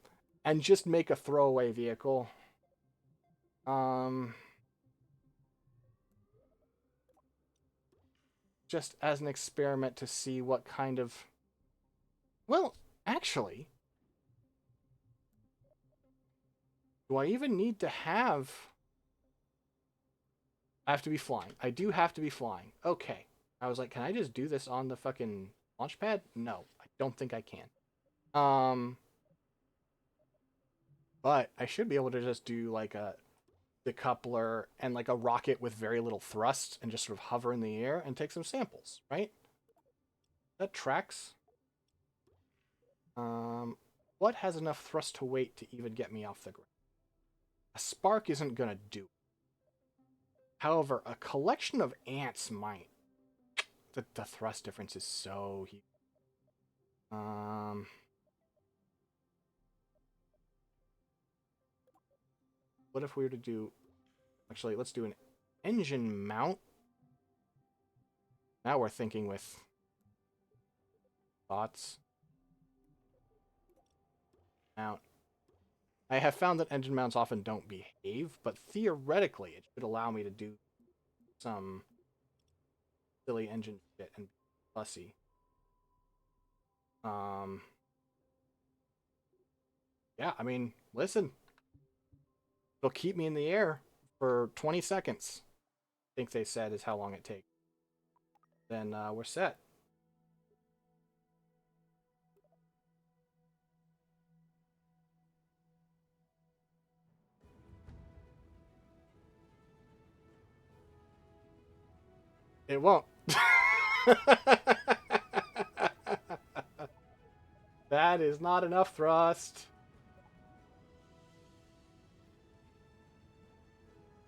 just make a throwaway vehicle. Just as an experiment to see what kind of... Well, actually... Do I even need to have... I have to be flying. I do have to be flying. Okay. I was like, can I just do this on the fucking launch pad? No, I don't think I can. But I should be able to just do like a decoupler and like a rocket with very little thrust and just sort of hover in the air and take some samples, right? That tracks. What has enough thrust to weight to even get me off the ground? A spark isn't gonna do it. However, a collection of ants might. The thrust difference is so huge. What if we were to do... Actually, let's do an engine mount. Now we're thinking with thoughts. Mount. I have found that engine mounts often don't behave, but theoretically it should allow me to do some silly engine shit and be fussy. Yeah, I mean, listen. It'll keep me in the air for 20 seconds. I think they said is how long it takes. Then we're set. It won't. That is not enough thrust.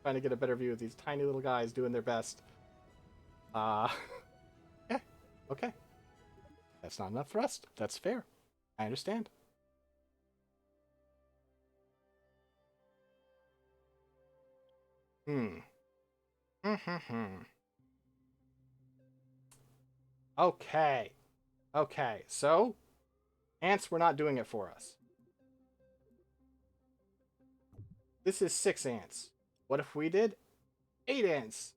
Trying to get a better view of these tiny little guys doing their best. Yeah. Okay. That's not enough thrust. That's fair. I understand. Okay. Okay. So, ants were not doing it for us. This is 6 ants. What if we did 8 ants?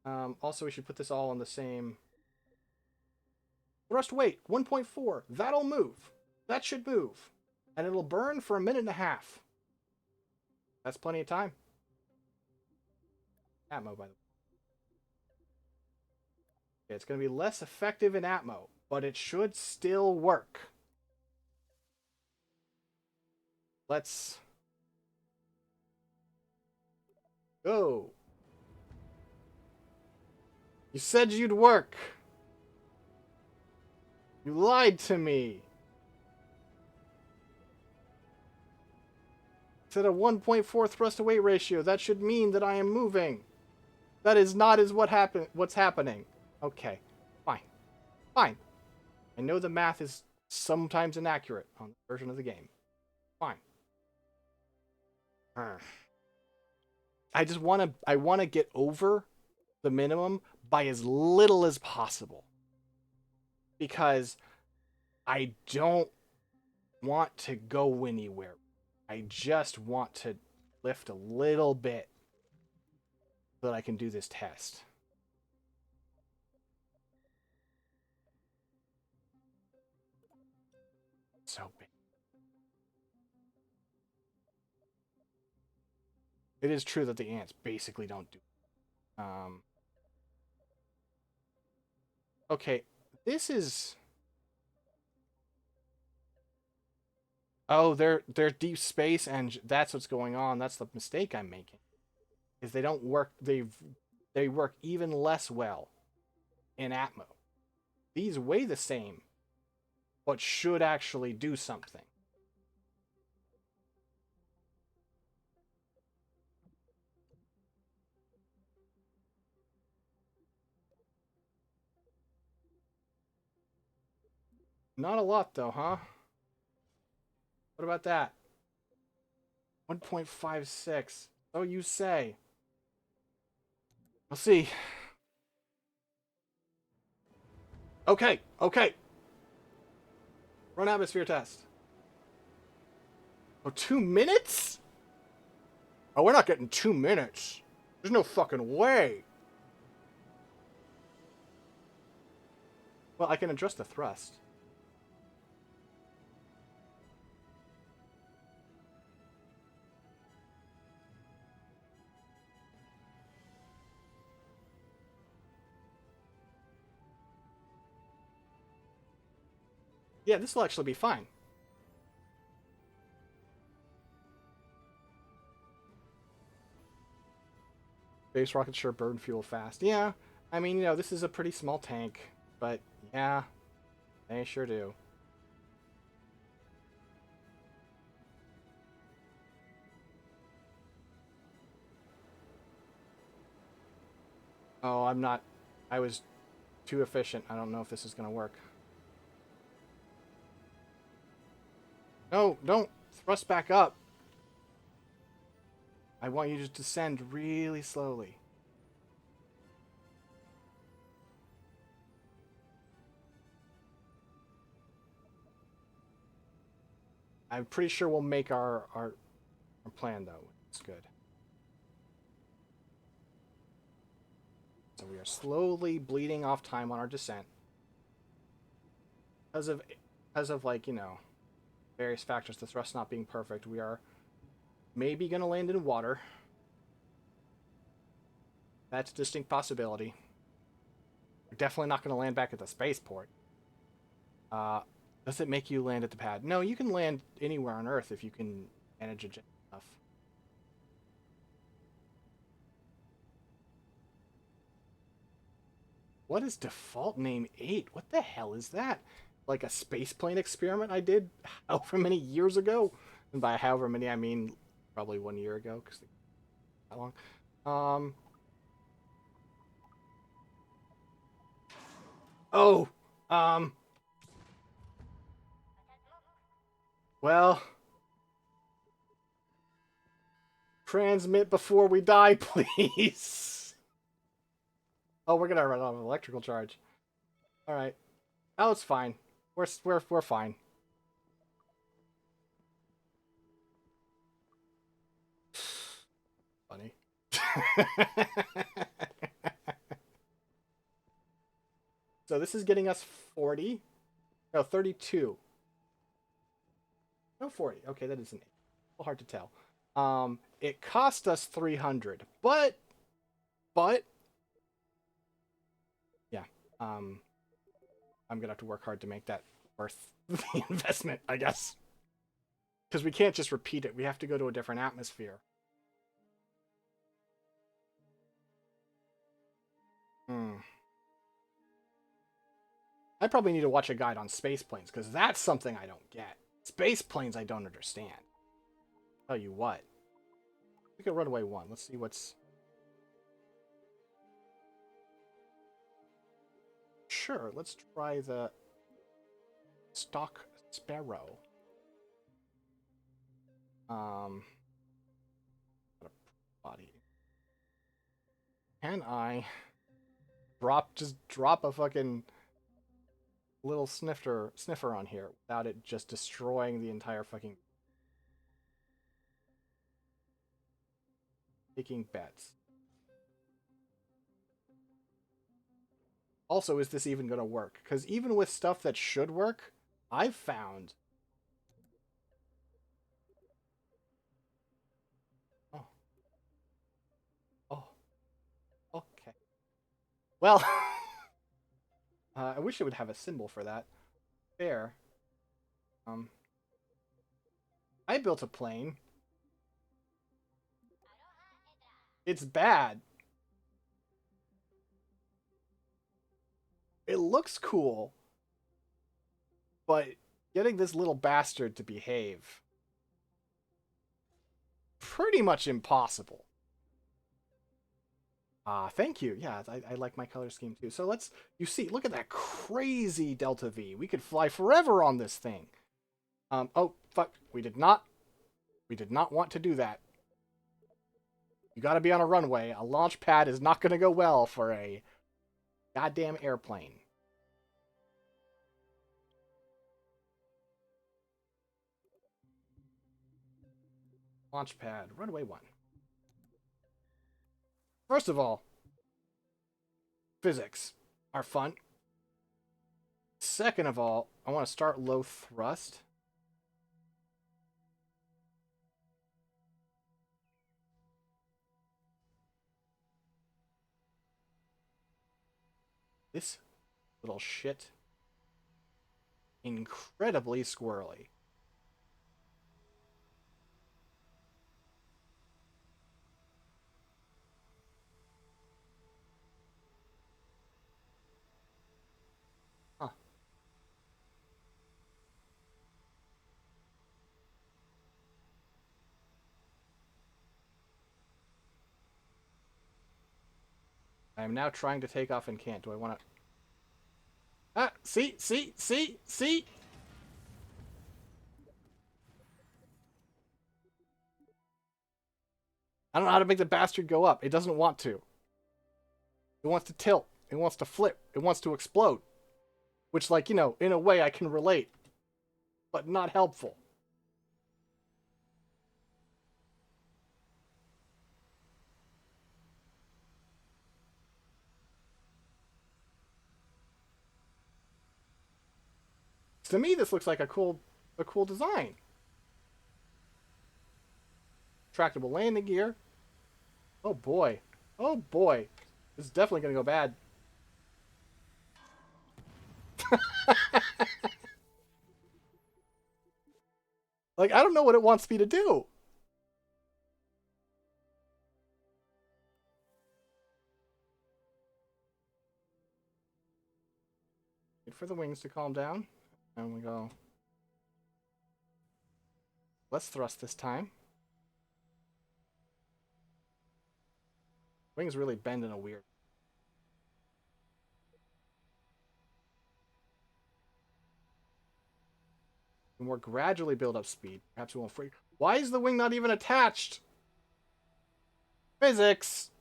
Also, we should put this all on the same... Thrust weight, 1.4. That'll move. That should move. And it'll burn for 1.5 minutes. That's plenty of time. Atmo, by the way. Okay, it's going to be less effective in Atmo. but it should still work. Let's go. You said you'd work. You lied to me. It's at a 1.4 thrust to weight ratio. That should mean that I am moving. That is not what's happening. Okay, fine. Fine. I know the math is sometimes inaccurate on this version of the game. Fine. I want to get over the minimum by as little as possible. Because I don't want to go anywhere. I just want to lift a little bit so that I can do this test. So big. It is true that the ants basically don't do. Okay, this is. Oh, they're deep space, and that's what's going on. That's the mistake I'm making. Is they don't work. They work even less well in Atmo. These weigh the same, but should actually do something. Not a lot, though, huh? What about that? 1.56. Oh, you say. We'll see. Okay, okay. Run atmosphere test. Oh, 2 minutes? Oh, we're not getting 2 minutes. There's no fucking way. Well, I can adjust the thrust. Yeah, this will actually be fine. Base rockets sure burn fuel fast. Yeah, I mean, this is a pretty small tank, but yeah, they sure do. Oh, I'm not. I was too efficient. I don't know if this is going to work. No, don't thrust back up. I want you to descend really slowly. I'm pretty sure we'll make our plan, though. It's good. So we are slowly bleeding off time on our descent. Because of like, various factors, the thrust not being perfect, we are maybe going to land in water. That's a distinct possibility. We're definitely not going to land back at the spaceport. Does it make you land at the pad? No, you can land anywhere on Earth if you can manage it enough. What is default name 8? What the hell is that? Like a spaceplane experiment I did however many years ago? And by however many, I mean probably 1 year ago, because that long. Oh, well, transmit before we die, please. Oh, we're gonna run out of electrical charge. All right. Oh, it's fine. We're fine. Funny. So this is getting us 40. No, 32. No, 40. Okay, that isn't it. A little hard to tell. It cost us 300, but yeah. I'm gonna have to work hard to make that worth the investment, I guess. Because we can't just repeat it. We have to go to a different atmosphere. I probably need to watch a guide on space planes, because that's something I don't get. Space planes I don't understand. Tell you what. We could runway 1. Let's see what's... Sure, let's try the stock sparrow. Body. Can I just drop a fucking little sniffer on here without it just destroying the entire fucking... Taking bets. Also, is this even going to work? Because even with stuff that should work, I've found... Oh. Oh. Okay. Well, I wish it would have a symbol for that. Fair. I built a plane. It's bad. It looks cool. But getting this little bastard to behave... pretty much impossible. Thank you. Yeah, I like my color scheme too. So let's... You see, look at that crazy Delta V. We could fly forever on this thing. Oh, fuck. We did not want to do that. You gotta be on a runway. A launch pad is not gonna go well for a goddamn airplane. Launch pad, runway 1. First of all, physics are fun. Second of all, I want to start low thrust. This little shit. Incredibly squirrely. Huh. I am now trying to take off and can't. Do I want to... Ah! See! I don't know how to make the bastard go up. It doesn't want to. It wants to tilt. It wants to flip. It wants to explode. Which, like, you know, in a way I can relate. But not helpful. To me, this looks like a cool design. Retractable landing gear. Oh boy. Oh boy. This is definitely going to go bad. Like, I don't know what it wants me to do. Wait for the wings to calm down. And we go. Let's thrust this time. Wings really bend in a weird... The more gradually build up speed. Perhaps we won't freak. Why is the wing not even attached? Physics!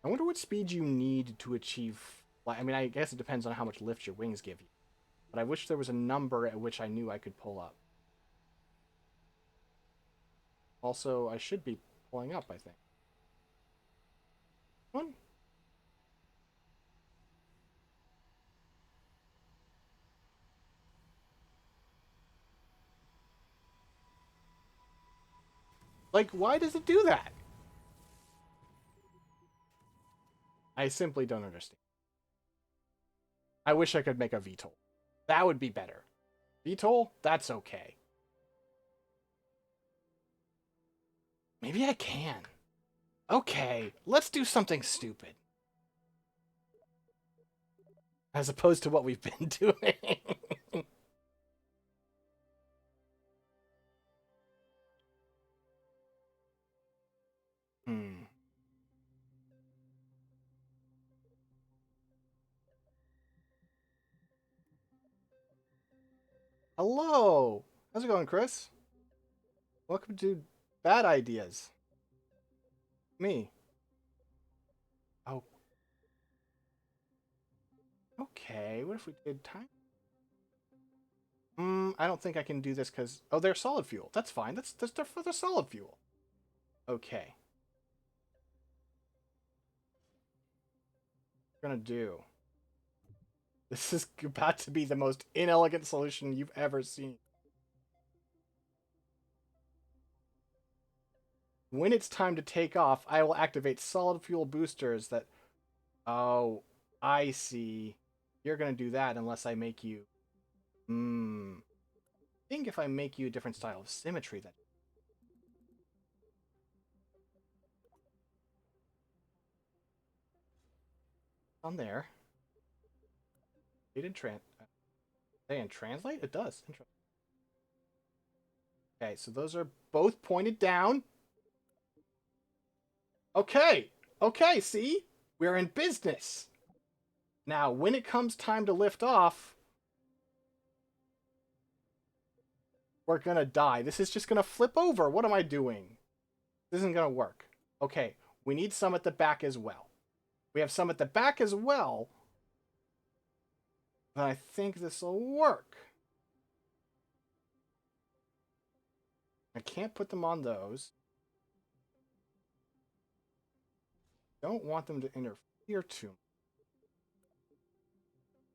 I wonder what speed you need to achieve... I mean, I guess it depends on how much lift your wings give you. But I wish there was a number at which I knew I could pull up. Also, I should be pulling up, I think. One. Like, why does it do that? I simply don't understand. I wish I could make a VTOL. That would be better. VTOL? That's okay. Maybe I can. Okay, let's do something stupid. As opposed to what we've been doing. Hmm. Hello! How's it going, Chris? Welcome to Bad Ideas. Me. Oh, okay. What if we did time? I don't think I can do this because... Oh, they're solid fuel. That's fine. That's for the solid fuel. Okay. What we're gonna do... This is about to be the most inelegant solution you've ever seen. When it's time to take off, I will activate solid fuel boosters that... Oh, I see. You're gonna do that unless I make you... I think if I make you a different style of symmetry, that... On there. They didn't translate? It does. Okay, so those are both pointed down. Okay. Okay, see? We're in business. Now, when it comes time to lift off, we're gonna die. This is just gonna flip over. What am I doing? This isn't gonna work. Okay, we need some at the back as well. We have some at the back as well. But I think this will work. I can't put them on those. Don't want them to interfere too much.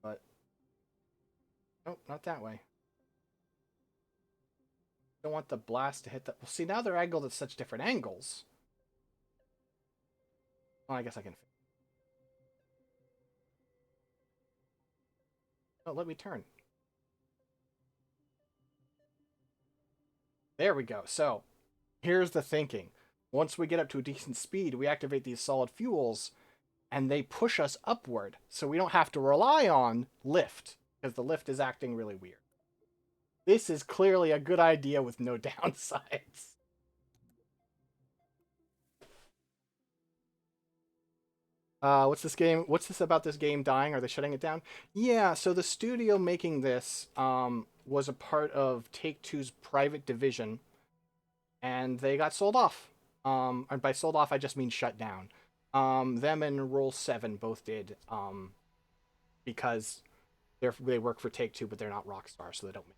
But, nope, not that way. Don't want the blast to hit that. Well, see, now they're angled at such different angles. Well, I guess I can. Oh, let me turn. There we go. So, here's the thinking. Once we get up to a decent speed, we activate these solid fuels, and they push us upward, so we don't have to rely on lift, because the lift is acting really weird. This is clearly a good idea with no downsides. What's this game? What's this about this game dying? Are they shutting it down? Yeah, so the studio making this was a part of Take-Two's private division, and they got sold off. And by sold off, I just mean shut down. Them and Roll 7 both did, because they work for Take-Two, but they're not Rockstar, so they don't make.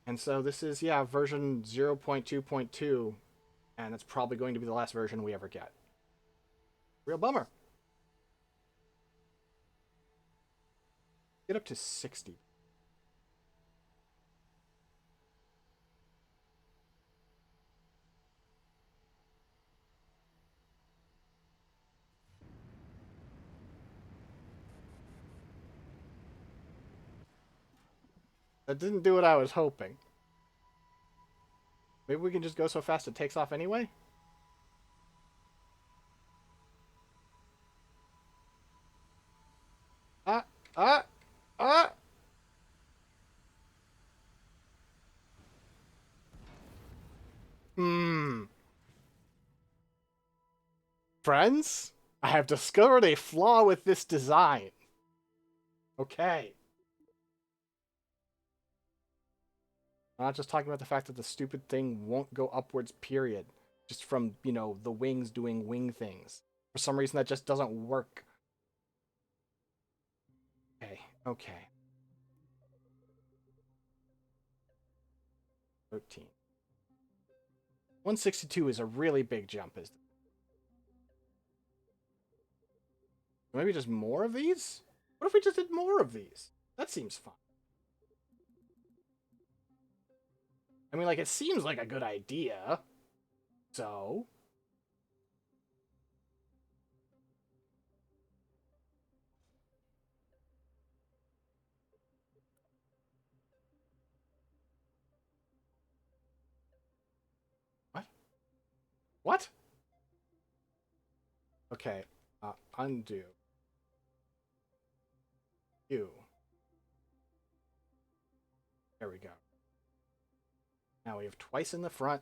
And so this is, yeah, version 0.2.2, and it's probably going to be the last version we ever get. Real bummer. Get up to 60. That didn't do what I was hoping. Maybe we can just go so fast it takes off anyway? Ah! Ah! Ah! Friends, I have discovered a flaw with this design. Okay. I'm not just talking about the fact that the stupid thing won't go upwards, period. Just from, the wings doing wing things. For some reason, that just doesn't work. Okay, okay. 13. 162 is a really big jump, isn't it? Maybe just more of these? What if we just did more of these? That seems fun. I mean, it seems like a good idea. So, What? Okay. Undo. You. There we go. Now we have twice in the front.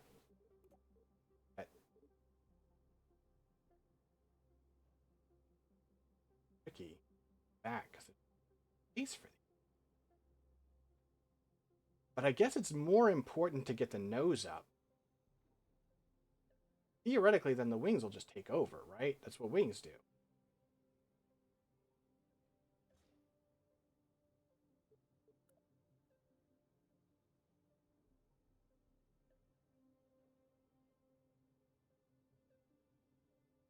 Tricky. Back, because it's space for these. But I guess it's more important to get the nose up. Theoretically, then the wings will just take over, right? That's what wings do.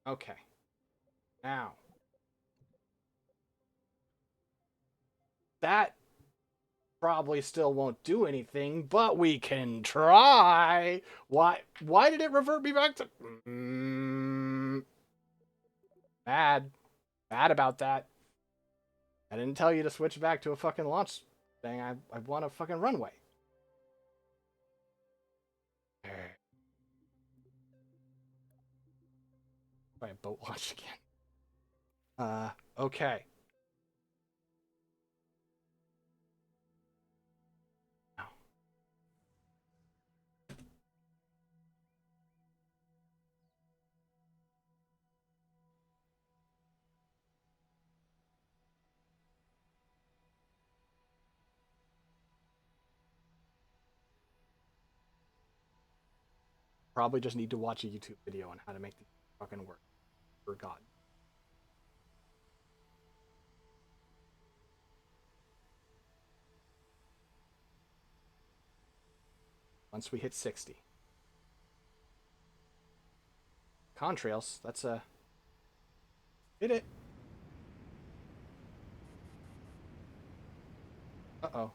Okay. Now. That probably still won't do anything, but we can try. Why did it revert me back to... Bad. Bad about that. I didn't tell you to switch back to a fucking launch thing. I want a fucking runway. Try a boat launch again. Okay. Probably just need to watch a YouTube video on how to make these fucking work. Forgotten. Once we hit 60. Contrails, that's a... Hit it. Uh-oh.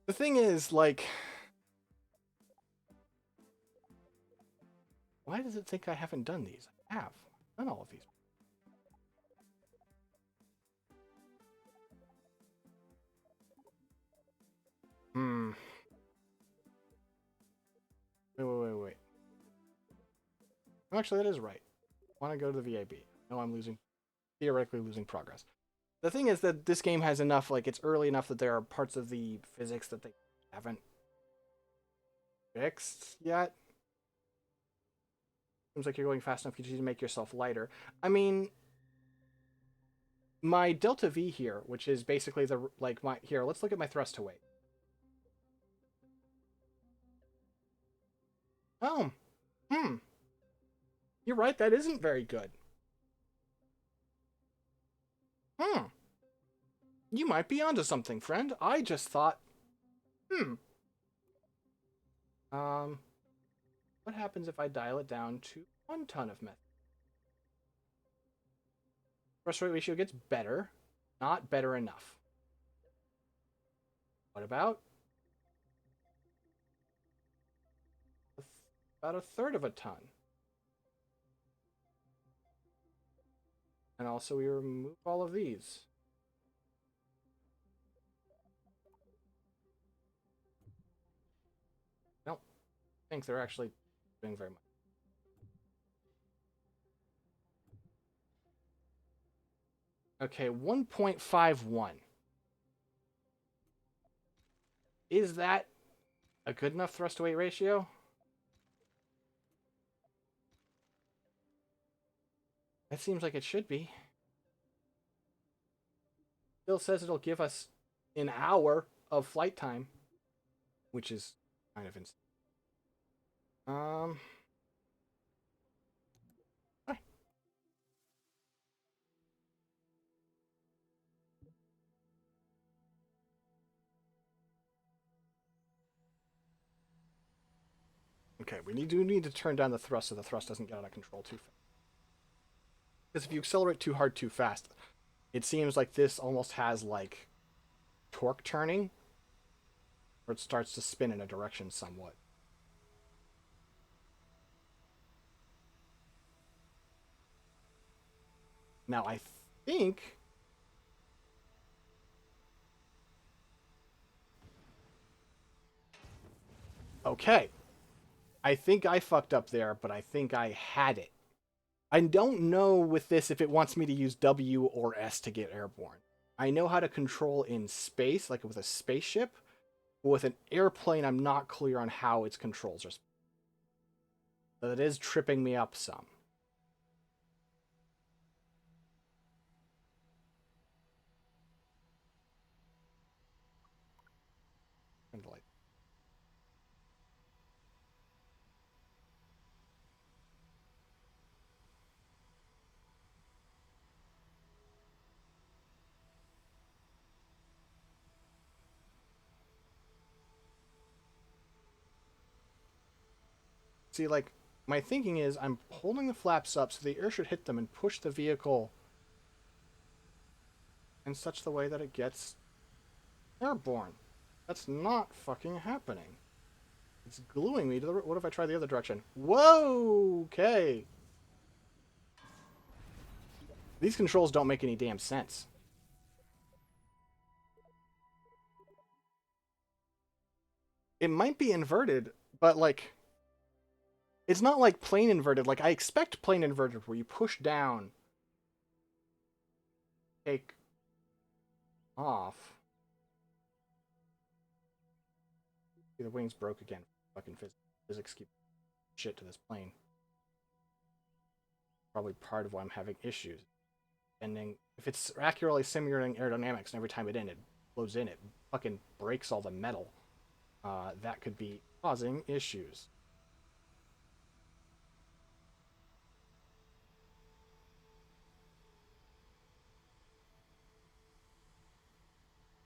The thing is, like... Why does it think I haven't done these? I have. I've done all of these. Hmm. Wait. Actually, that is right. I want to go to the VAB. No, I'm theoretically losing progress. The thing is that this game has enough, like, it's early enough that there are parts of the physics that they haven't fixed yet. Seems like you're going fast enough, you just need to make yourself lighter. I mean, my delta V here, which is basically the, like, here, let's look at my thrust to weight. Oh, you're right, that isn't very good. You might be onto something, friend. I just thought, what happens if I dial it down to 1 ton of methane? Thrust rate ratio gets better, not better enough. What about a third of a ton? And also we remove all of these. I don't think they're actually doing very much. Okay, 1.51. Is that a good enough thrust to weight ratio? That seems like it should be. Still says it'll give us an hour of flight time, which is kind of insane. Okay, we do need to turn down the thrust so the thrust doesn't get out of control too fast. Because if you accelerate too hard too fast, it seems like this almost has, like, torque turning, where it starts to spin in a direction somewhat. Now I think... Okay. I think I fucked up there, but I think I had it. I don't know with this if it wants me to use W or S to get airborne. I know how to control in space, like with a spaceship. But with an airplane, I'm not clear on how its controls are. So that is tripping me up some. See, like, my thinking is I'm holding the flaps up so the air should hit them and push the vehicle in such the way that it gets airborne. That's not fucking happening. It's gluing me to the... What if I try the other direction? Whoa! Okay. These controls don't make any damn sense. It might be inverted, but, like... It's not like plane inverted. Like, I expect plane inverted where you push down, take off. See, the wings broke again. Fucking physics keep shit to this plane. Probably part of why I'm having issues. And then, if it's accurately simulating aerodynamics, and every time it blows in, it fucking breaks all the metal, that could be causing issues.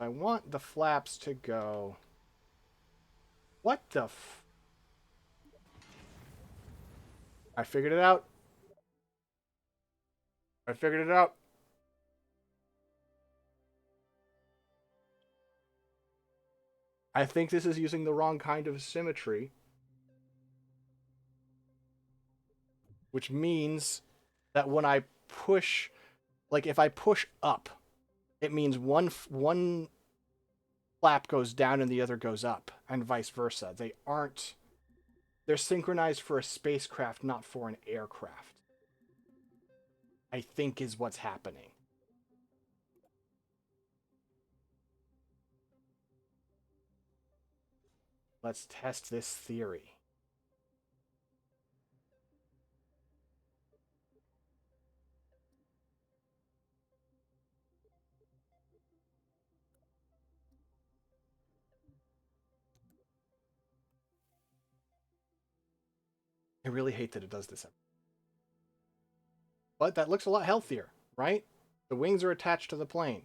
I want the flaps to go... What the f... I figured it out. I figured it out. I think this is using the wrong kind of symmetry. Which means that when I push... Like, if I push up, it means one flap goes down and the other goes up, and vice versa. They aren't... They're synchronized for a spacecraft, not for an aircraft. I think is what's happening. Let's test this theory. I really hate that it does this. But that looks a lot healthier, right? The wings are attached to the plane.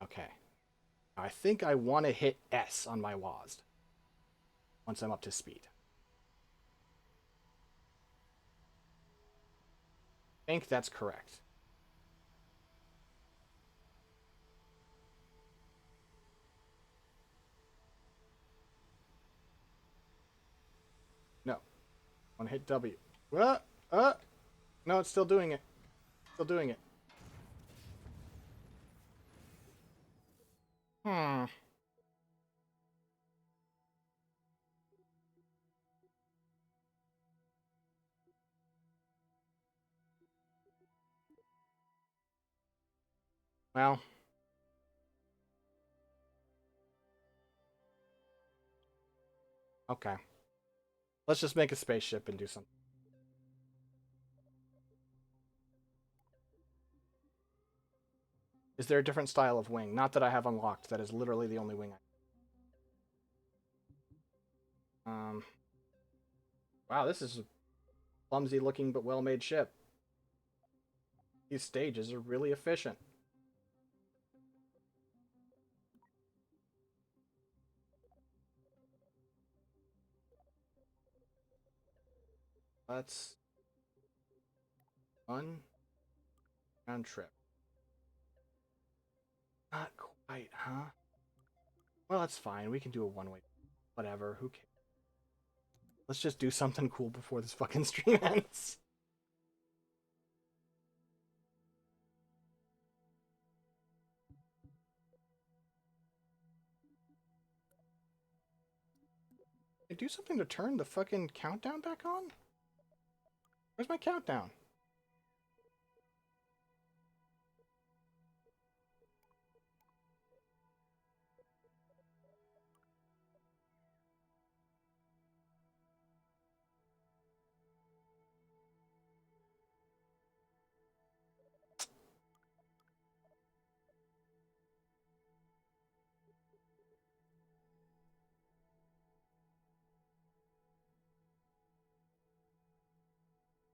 Okay. I think I want to hit S on my WASD once I'm up to speed. I think that's correct. No. I want to hit W. No, it's still doing it. Still doing it. Hmm. Well. Okay. Let's just make a spaceship and do something. Is there a different style of wing? Not that I have unlocked. That is literally the only wing I... Wow, this is a clumsy looking but well-made ship. These stages are really efficient. Let's... One round trip. Not quite, huh? Well, that's fine. We can do a one-way. Whatever. Who cares? Let's just do something cool before this fucking stream ends. Can I do something to turn the fucking countdown back on? Where's my countdown?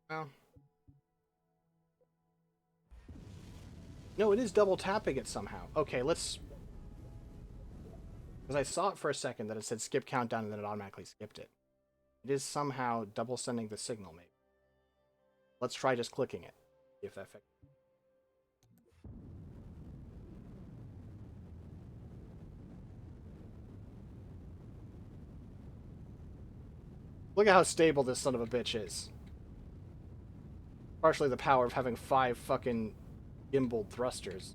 Well, no, it is double tapping it somehow. Okay, let's... Because I saw it for a second that it said skip countdown and then it automatically skipped it. It is somehow double sending the signal, maybe. Let's try just clicking it. See if that affects. Look at how stable this son of a bitch is. Partially the power of having 5 fucking gimbaled thrusters.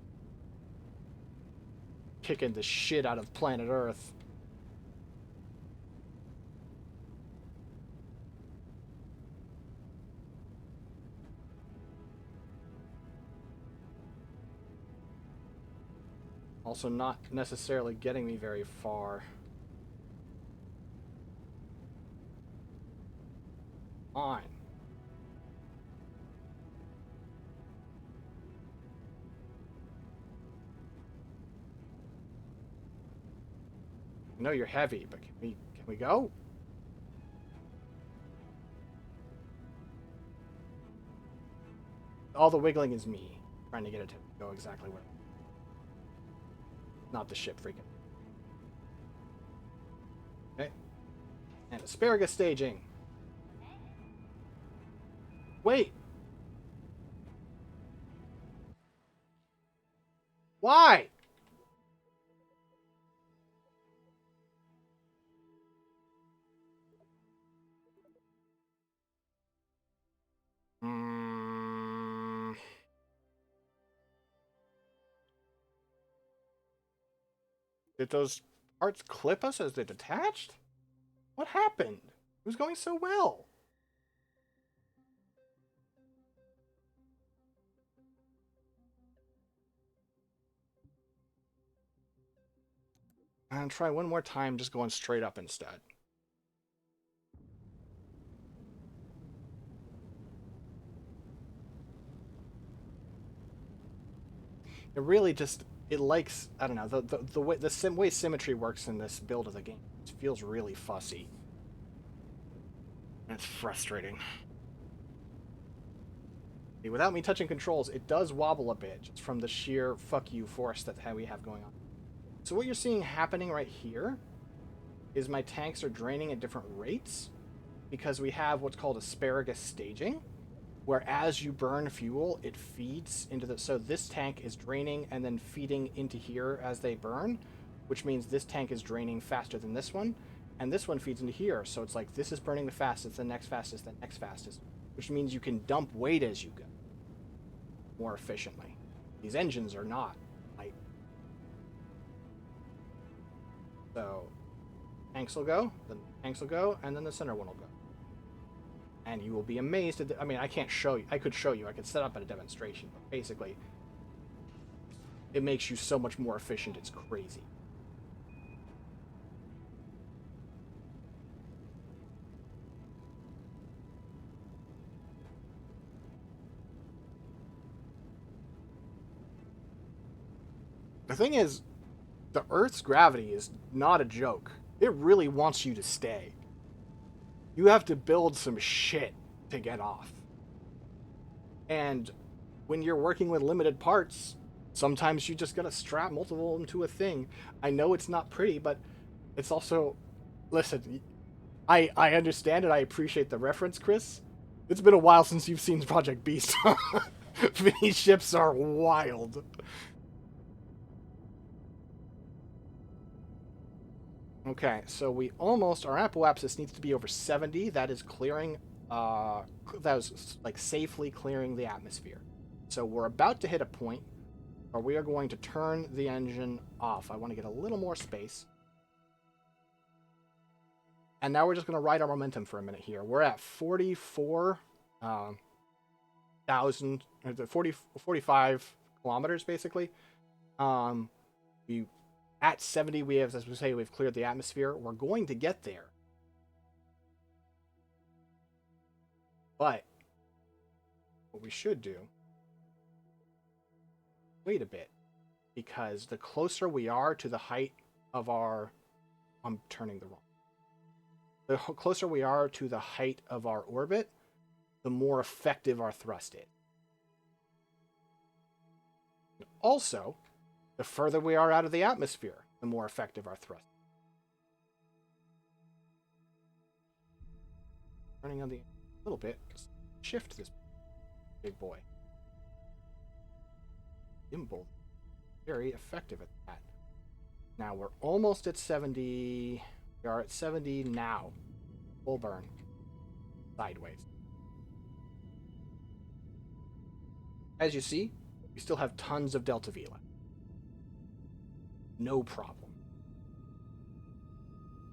Kicking the shit out of planet Earth. Also not necessarily getting me very far. On. I know you're heavy, but can we go? All the wiggling is me trying to get it to go exactly where. Not the ship freaking. Okay. And asparagus staging. Wait. Why? Did those parts clip us as they detached? What happened? It was going so well. And try one more time, just going straight up instead. It really just, it likes, I don't know, the way symmetry works in this build of the game, it feels really fussy. And it's frustrating. Without me touching controls, it does wobble a bit, just from the sheer fuck you force that we have going on. So what you're seeing happening right here is my tanks are draining at different rates because we have what's called asparagus staging, where as you burn fuel, it feeds into the... So this tank is draining and then feeding into here as they burn, which means this tank is draining faster than this one, and this one feeds into here. So it's like this is burning the fastest, the next fastest, the next fastest, which means you can dump weight as you go more efficiently. These engines are not light. So tanks will go, then tanks will go, and then the center one will go. And you will be amazed at I mean, I can't show you. I could show you. I could set up at a demonstration. But basically, it makes you so much more efficient. It's crazy. The thing is, the Earth's gravity is not a joke. It really wants you to stay. You have to build some shit to get off. And when you're working with limited parts, sometimes you just gotta strap multiple of them to a thing. I know it's not pretty, but it's also... Listen, I understand it. I appreciate the reference, Chris. It's been a while since you've seen Project Beast. These ships are wild. Okay, so we almost, our apoapsis needs to be over 70. That is clearing, that was like safely clearing the atmosphere. So we're about to hit a point where we are going to turn the engine off. I want to get a little more space. And now we're just going to ride our momentum for a minute here. We're at 45 kilometers, basically. We At 70, we have, as we say, we've cleared the atmosphere. We're going to get there. But what we should do, wait a bit, because the closer we are to the height of our, I'm turning the wrong. The closer we are to the height of our orbit, the more effective our thrust is. Also, the further we are out of the atmosphere, the more effective our thrust. Turning on the a little bit, shift this big boy. Gimbal, very effective at that. Now we're almost at 70. We are at 70 now. Full burn. Sideways. As you see, we still have tons of Delta V left. No problem.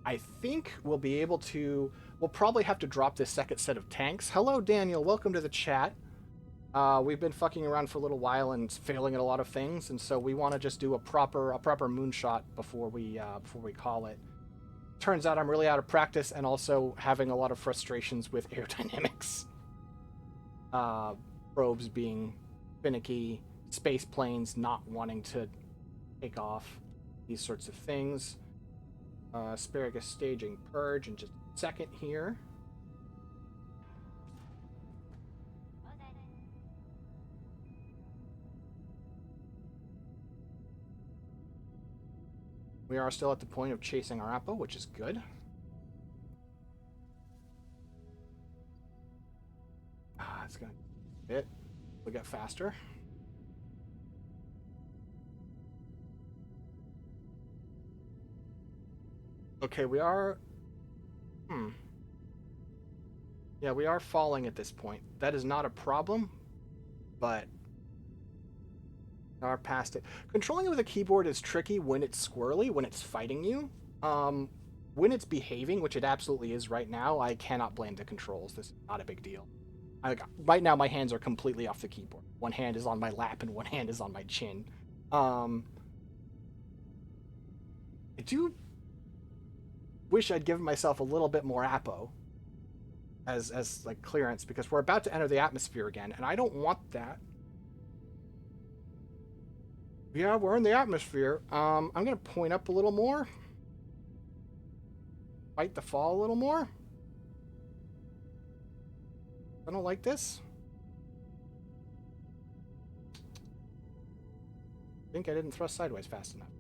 I think we'll be able to... We'll probably have to drop this second set of tanks. Hello, Daniel. Welcome to the chat. We've been fucking around for a little while and failing at a lot of things, and so we want to just do a proper moonshot before we call it. Turns out I'm really out of practice and also having a lot of frustrations with aerodynamics. Probes being finicky, space planes not wanting to take off, these sorts of things. Asparagus staging purge in just a second here. We are still at the point of chasing our Apple, which is good. It's gonna bit. We'll get faster. Okay, we are... Yeah, we are falling at this point. That is not a problem, but... are past it. Controlling it with a keyboard is tricky when it's squirrely, when it's fighting you. When it's behaving, which it absolutely is right now, I cannot blame the controls. This is not a big deal. Right now, my hands are completely off the keyboard. One hand is on my lap and one hand is on my chin. I do wish I'd given myself a little bit more apo as like clearance, because we're about to enter the atmosphere again, and I don't want that. Yeah, we're in the atmosphere. I'm gonna point up a little more. Fight the fall a little more. I don't like this. I think I didn't thrust sideways fast enough.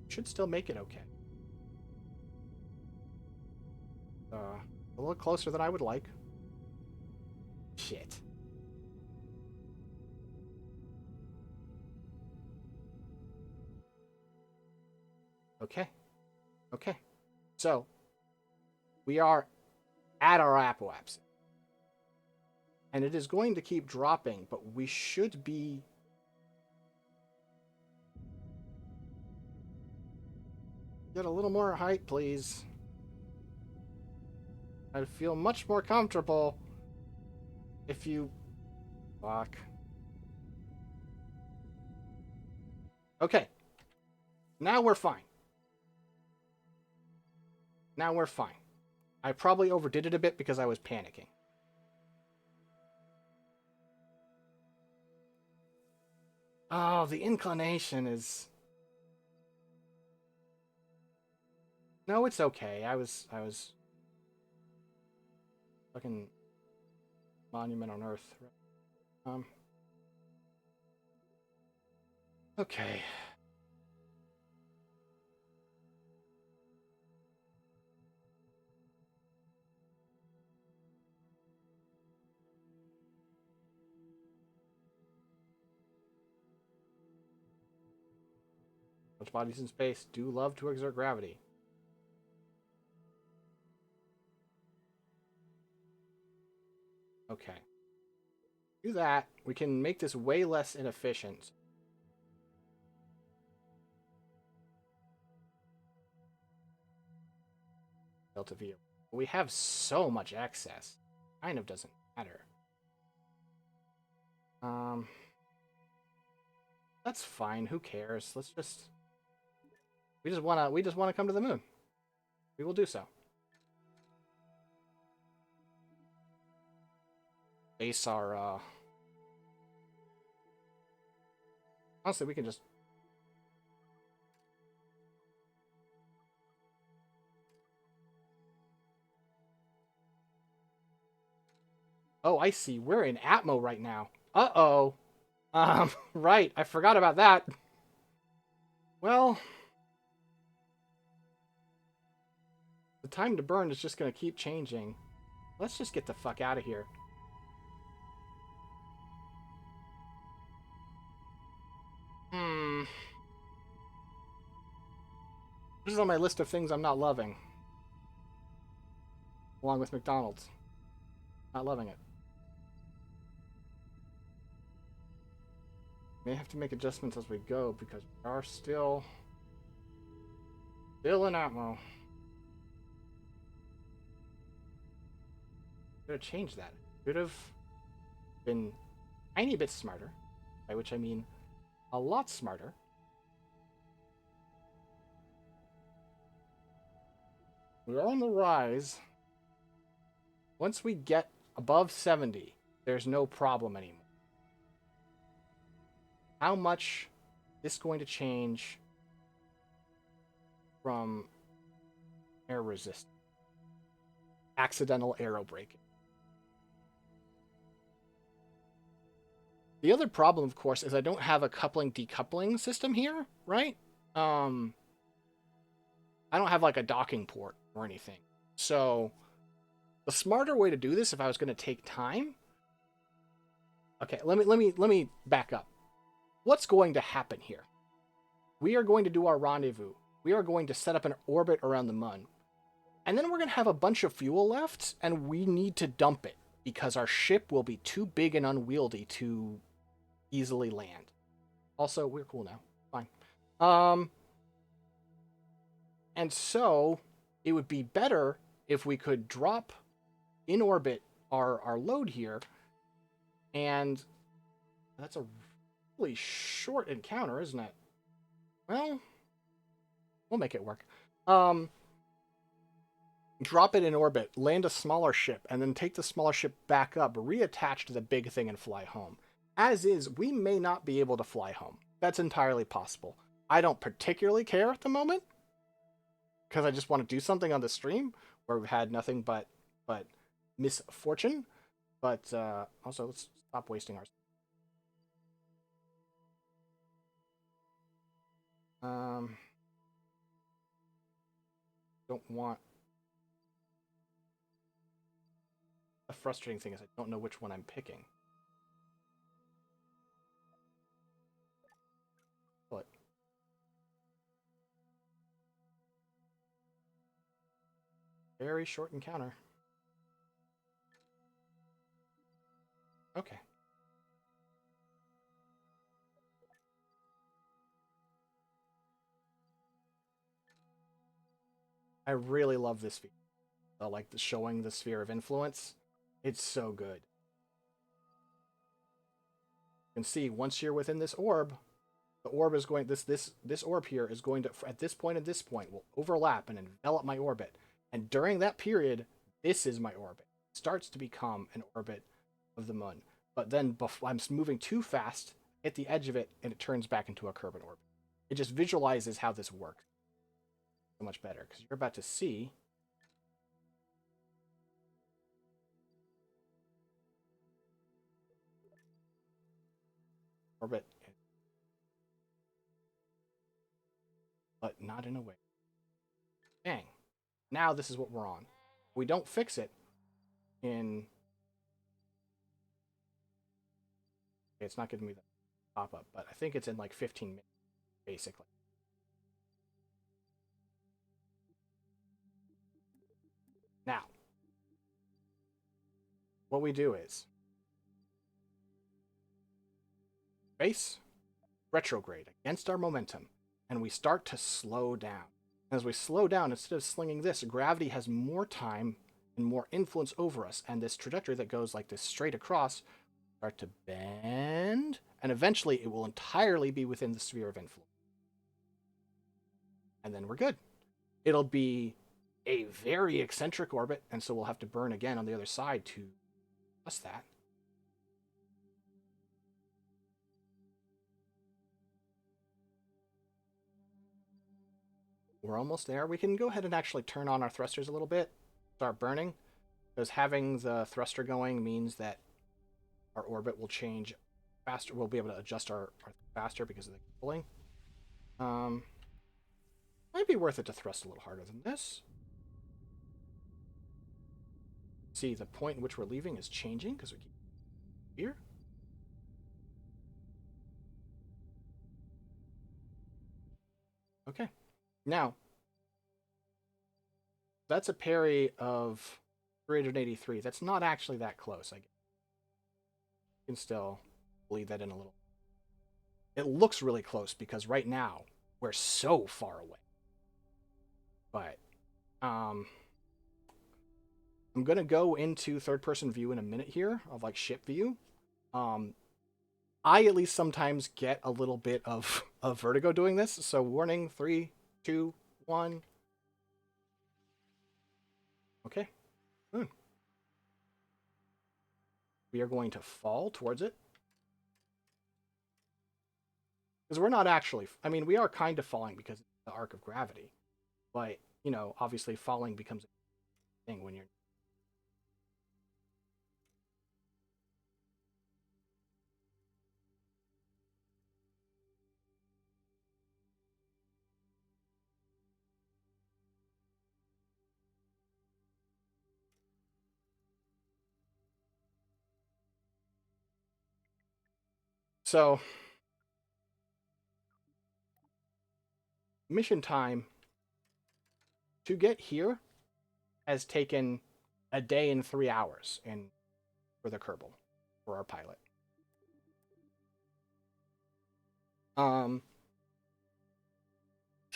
Should still make it okay. A little closer than I would like. Shit. Okay. Okay. So, we are at our apoapsis. And it is going to keep dropping, but we should be... Get a little more height, please. I'd feel much more comfortable if you... Fuck. Okay. Now we're fine. Now we're fine. I probably overdid it a bit because I was panicking. Oh, the inclination is... No, it's okay. I was fucking monument on Earth. Okay. Such bodies in space do love to exert gravity. Okay. Do that. We can make this way less inefficient. Delta V. We have so much excess. Kind of doesn't matter. That's fine. Who cares? Let's just. We just wanna come to the moon. We will do so. Base our. Honestly, we can just. Oh, I see. We're in Atmo right now. Uh-oh. Right. I forgot about that. Well, the time to burn is just going to keep changing. Let's just get the fuck out of here. This is on my list of things I'm not loving. Along with McDonald's. Not loving it. May have to make adjustments as we go because we are still in Atmo. Could have changed that. Could have been a tiny bit smarter, by which I mean a lot smarter. We're on the rise. Once we get above 70, there's no problem anymore. How much is this going to change from air resistance? Accidental aero braking. The other problem, of course, is I don't have a coupling decoupling system here, right? I don't have like a docking port or anything. So the smarter way to do this, if I was going to take time. Okay, let me back up. What's going to happen here? We are going to do our rendezvous. We are going to set up an orbit around the moon. And then we're going to have a bunch of fuel left, and we need to dump it because our ship will be too big and unwieldy to easily land. Also, we're cool now. Fine. And so it would be better if we could drop in orbit our load here. And that's a really short encounter, isn't it? Well, we'll make it work. Drop it in orbit, land a smaller ship, and then take the smaller ship back up, reattach to the big thing, and fly home. As is, we may not be able to fly home. That's entirely possible. I don't particularly care at the moment, because I just want to do something on the stream where we've had nothing but misfortune. But also, let's stop wasting our. Don't want. The frustrating thing is I don't know which one I'm picking. But very short encounter. Okay. I really love this feature. Like the showing the sphere of influence. It's so good. You can see once you're within this orb, the orb is going this orb here is going to at this point and this point will overlap and envelop my orbit. And during that period, this is my orbit. It starts to become an orbit of the moon. But then I'm moving too fast, hit the edge of it, and it turns back into a curved orbit. It just visualizes how this works so much better because you're about to see. Orbit, but not in a way. Bang. Now this is what we're on. We don't fix it in. Okay, it's not giving me the pop up, but I think it's in like 15 minutes, basically. what we do is space, retrograde against our momentum, and we start to slow down. As we slow down, instead of slinging this, gravity has more time and more influence over us, and this trajectory that goes like this straight across start to bend, and eventually it will entirely be within the sphere of influence. And then we're good. It'll be a very eccentric orbit, and so we'll have to burn again on the other side to adjust that. We're almost there. We can go ahead and actually turn on our thrusters a little bit, start burning, because having the thruster going means that our orbit will change faster. We'll be able to adjust our faster because of the pulling. Might be worth it to thrust a little harder than this. See, the point in which we're leaving is changing because we keep here. Okay. Now, that's a parry of 383. That's not actually that close, I guess. You can still bleed that in a little. It looks really close because right now we're so far away. But I'm gonna go into third-person view in a minute here of like ship view. I at least sometimes get a little bit of vertigo doing this. So warning, 3, 2, 1. Okay. We are going to fall towards it. Because we're not actually, I mean, we are kind of falling because of the arc of gravity. But, you know, obviously falling becomes a thing when you're... So, mission time to get here has taken a day and 3 hours for the Kerbal, for our pilot. So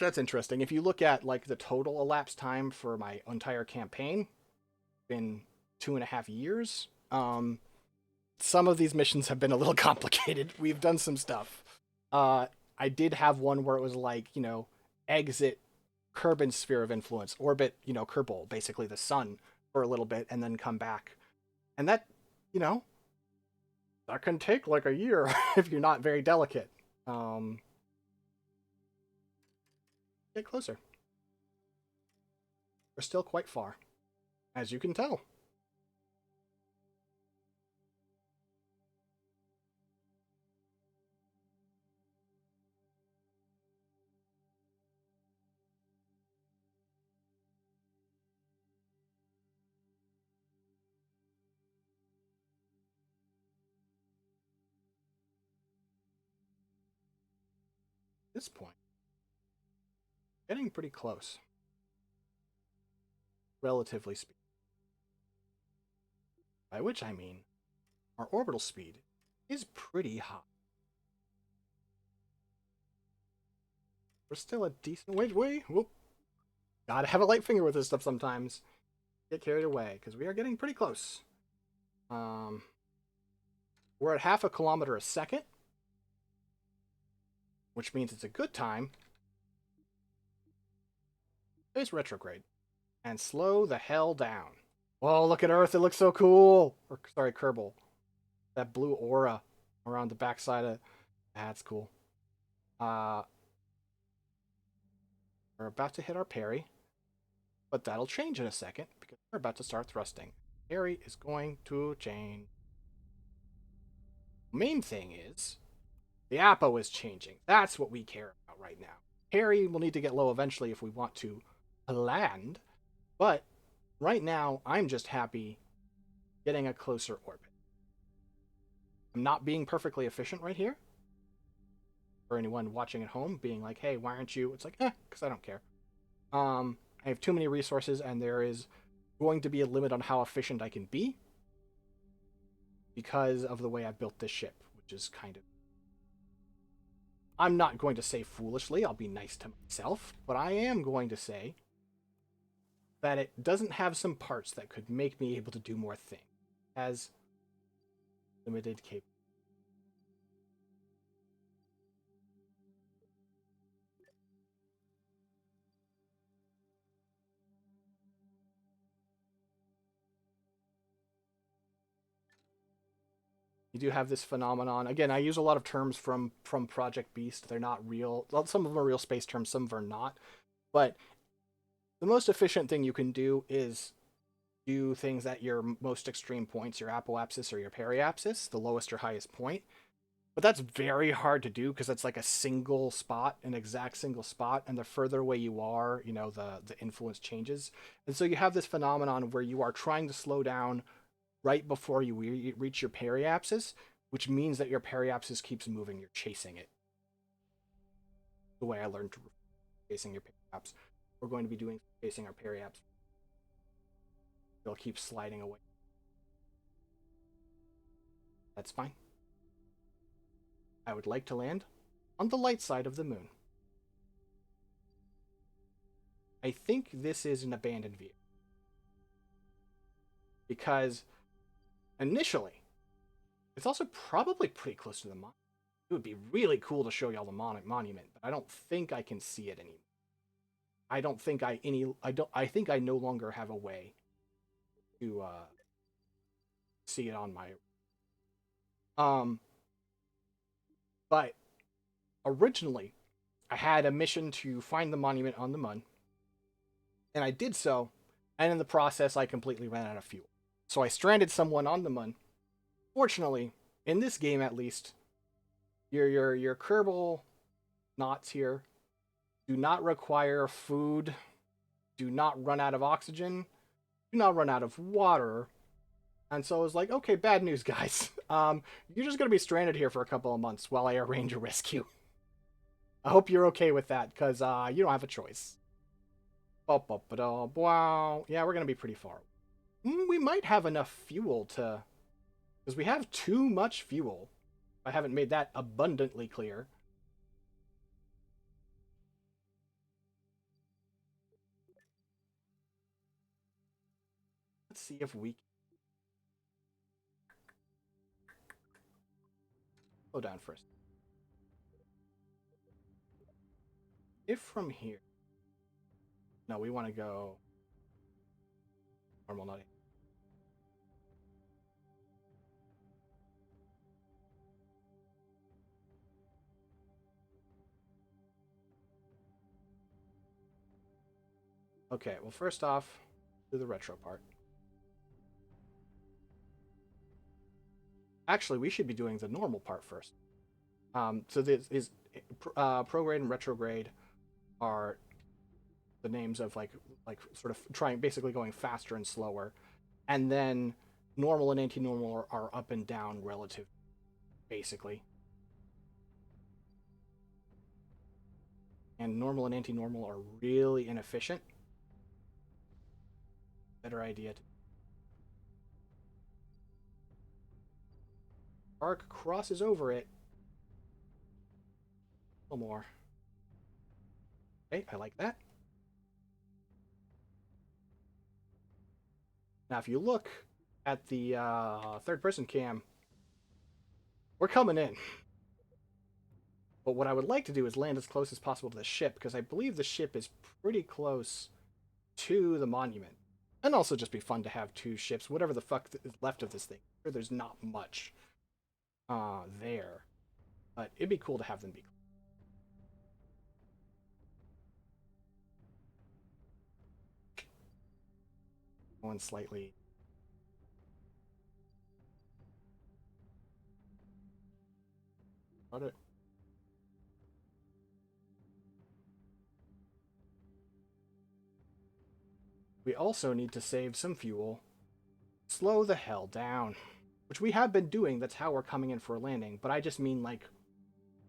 that's interesting. If you look at like the total elapsed time for my entire campaign, it's been 2.5 years. Some of these missions have been a little complicated. We've done some stuff. I did have one where it was like, you know, exit Kerbin's sphere of influence, orbit, you know, Kerbal, basically the sun, for a little bit, and then come back. And that, you know, that can take like a year if you're not very delicate. Get closer. We're still quite far, as you can tell. At this point, getting pretty close, relatively speaking. By which I mean, our orbital speed is pretty high. We're still a decent way. Whoop. Gotta have a light finger with this stuff sometimes. Get carried away, because we are getting pretty close. We're at 0.5 kilometer a second, which means it's a good time. Space retrograde. And slow the hell down. Whoa, look at Earth, it looks so cool! Or, sorry, Kerbal. That blue aura around the backside of... That's cool. We're about to hit our parry. But that'll change in a second, because we're about to start thrusting. Parry is going to change. Main thing is, the APO is changing. That's what we care about right now. Parry will need to get low eventually if we want to land, but right now, I'm just happy getting a closer orbit. I'm not being perfectly efficient right here. For anyone watching at home, being like, hey, why aren't you? It's like, because I don't care. I have too many resources, and there is going to be a limit on how efficient I can be. because of the way I built this ship, which is kind of, I'm not going to say foolishly, I'll be nice to myself, but I am going to say that it doesn't have some parts that could make me able to do more things. It has limited capability. You do have this phenomenon. Again, I use a lot of terms from Project Beast. They're not real. Well, some of them are real space terms, some of them are not. But the most efficient thing you can do is do things at your most extreme points, your apoapsis or your periapsis, the lowest or highest point. But that's very hard to do because it's like a single spot, an exact single spot, and the further away you are, the influence changes. And so you have this phenomenon where you are trying to slow down right before you reach your periapsis, which means that your periapsis keeps moving. You're chasing it. The way I learned to chasing your periapsis. We're going to be doing chasing our periapsis. It'll keep sliding away. That's fine. I would like to land on the light side of the moon. I think this is an abandoned vehicle. Because initially, it's also probably pretty close to the monument. It would be really cool to show y'all the monument, but I don't think I can see it anymore. I think I no longer have a way to see it on my but originally I had a mission to find the monument on the Mun, and I did so, and in the process I completely ran out of fuel. So I stranded someone on the Mun. Fortunately, in this game at least, your Kerbal knots here do not require food, do not run out of oxygen, do not run out of water. And so I was like, okay, bad news, guys. You're just going to be stranded here for a couple of months while I arrange a rescue. I hope you're okay with that, because you don't have a choice. Wow. Yeah, we're going to be pretty far. We might have enough fuel to... Because we have too much fuel. I haven't made that abundantly clear. Let's see if we... Slow down first. If from here... No, we want to go... Normal, not... Okay, well, first off, do the retro part. Actually, we should be doing the normal part first. So this is prograde and retrograde are the names of like sort of trying, basically going faster and slower, and then normal and anti-normal are up and down relative, basically. And normal and anti-normal are really inefficient. Better idea. Arc crosses over it. A little more. Okay, I like that. Now, if you look at the third-person cam, we're coming in. But what I would like to do is land as close as possible to the ship, because I believe the ship is pretty close to the monument. And also just be fun to have two ships, whatever the fuck is left of this thing. Sure, there's not much there. But it'd be cool to have them be. Going slightly. Got it. We also need to save some fuel. Slow the hell down. Which we have been doing, that's how we're coming in for a landing. But I just mean, like,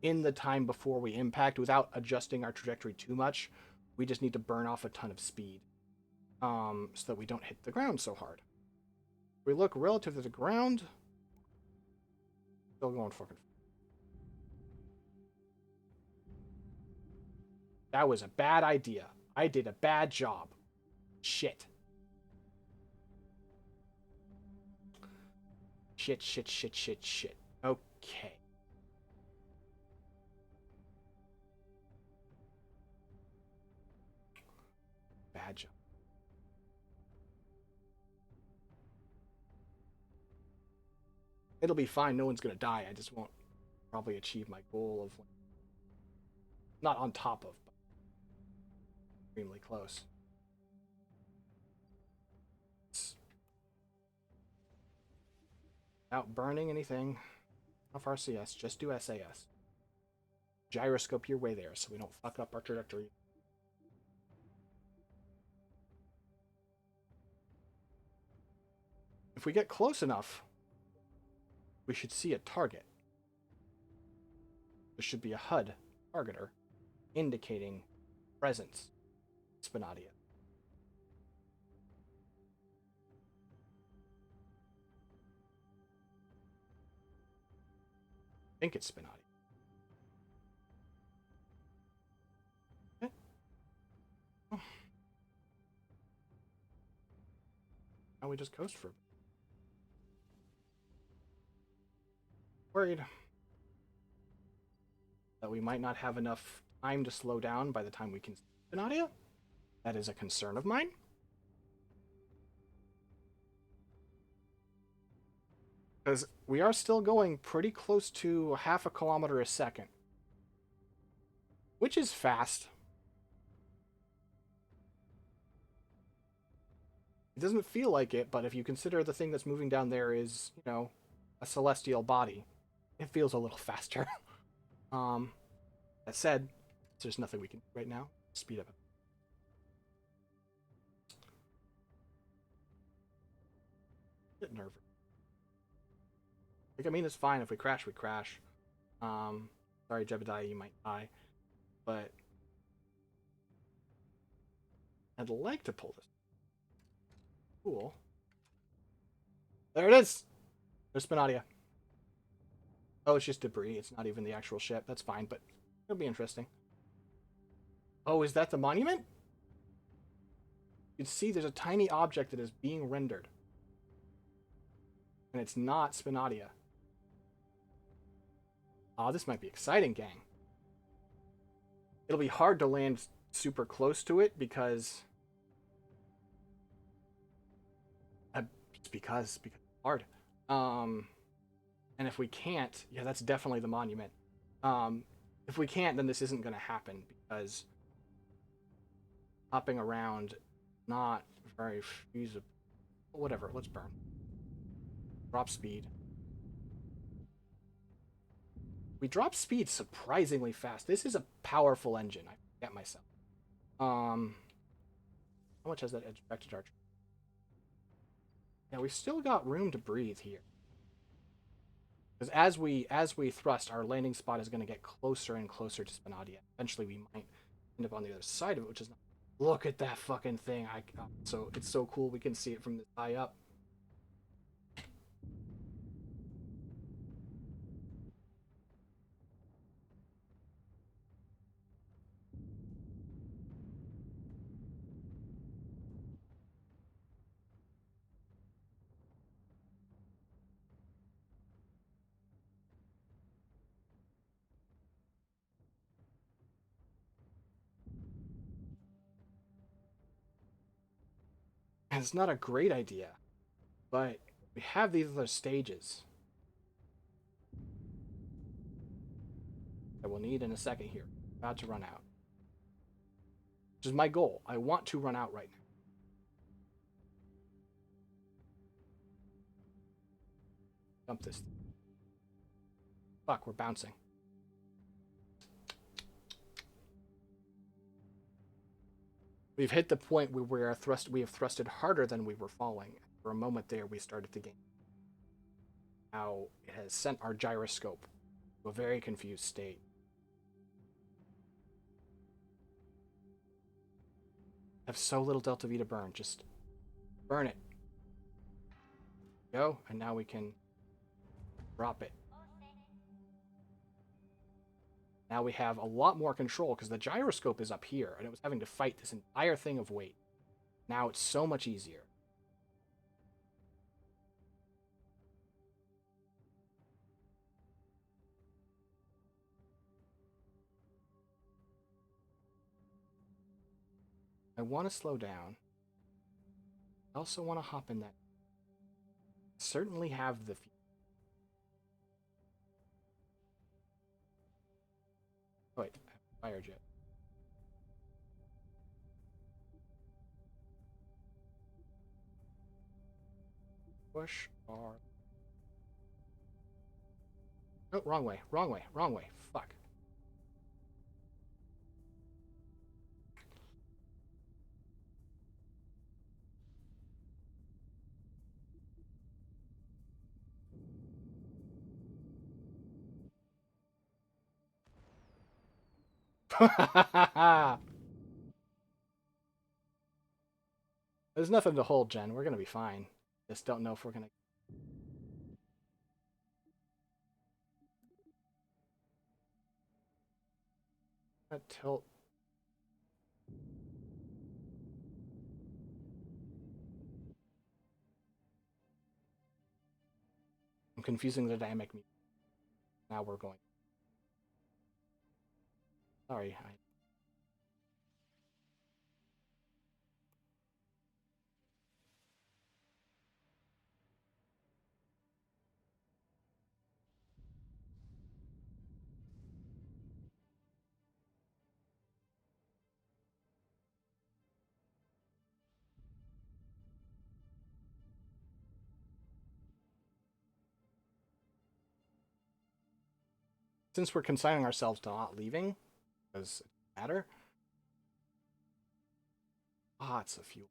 in the time before we impact, without adjusting our trajectory too much, we just need to burn off a ton of speed. So that we don't hit the ground so hard. We look relative to the ground. Still going fucking. That was a bad idea. I did a bad job. Shit. Shit, shit, shit, shit, shit. Okay. Bad job. It'll be fine. No one's gonna die. I just won't probably achieve my goal of not on top of, but extremely close. Without burning anything off RCS, just do SAS. Gyroscope your way there so we don't fuck up our trajectory. If we get close enough, we should see a target. There should be a HUD targeter indicating presence. Spinadia. I think it's Spinadia. Okay. Oh. Now we just coast for a bit. Worried that we might not have enough time to slow down by the time we can see Spinadia. That is a concern of mine. Because we are still going pretty close to 0.5 kilometer a second. Which is fast. It doesn't feel like it, but if you consider the thing that's moving down there is, you know, a celestial body, it feels a little faster. That said, there's nothing we can do right now. Speed up. Bit nervous. Like, I mean, it's fine if we crash, we crash. Sorry, Jebediah, you might die, but I'd like to pull this. Cool. There it is. There's Spinadia. Oh, it's just debris. It's not even the actual ship. That's fine, but it'll be interesting. Oh, is that the monument? You can see there's a tiny object that is being rendered. And it's not Spinadia. Oh, this might be exciting, gang. It'll be hard to land super close to it because... because it's hard. And if we can't, yeah, that's definitely the monument. If we can't, then this isn't going to happen because hopping around not very feasible. Whatever, let's burn. Drop speed. We drop speed surprisingly fast. This is a powerful engine. I forget myself. How much has that ejected charge? Yeah, we've still got room to breathe here. Because as we thrust, our landing spot is going to get closer and closer to Spinadia. Eventually, we might end up on the other side of it, which is not. Look at that fucking thing! So it's so cool. We can see it from this high up. And it's not a great idea, but we have these other stages that we'll need in a second here. About to run out. Which is my goal. I want to run out right now. Dump this. Fuck, we're bouncing. We've hit the point where we have thrusted harder than we were falling. For a moment there, we started to gain. Now it has sent our gyroscope to a very confused state. I have so little delta V to burn. Just burn it. Go, and now we can drop it. Now we have a lot more control because the gyroscope is up here, and it was having to fight this entire thing of weight. Now it's so much easier. I want to slow down. I also want to hop in that. Certainly have the... Oh, wait, I have a fire jet. Push R. Oh, wrong way, wrong way, wrong way. Fuck. There's nothing to hold, Jen. We're gonna be fine. Just don't know if we're gonna tilt. I'm confusing the dynamic. Now we're going. Sorry, I... Since we're consigning ourselves to not leaving, because it doesn't matter. Lots of fuel.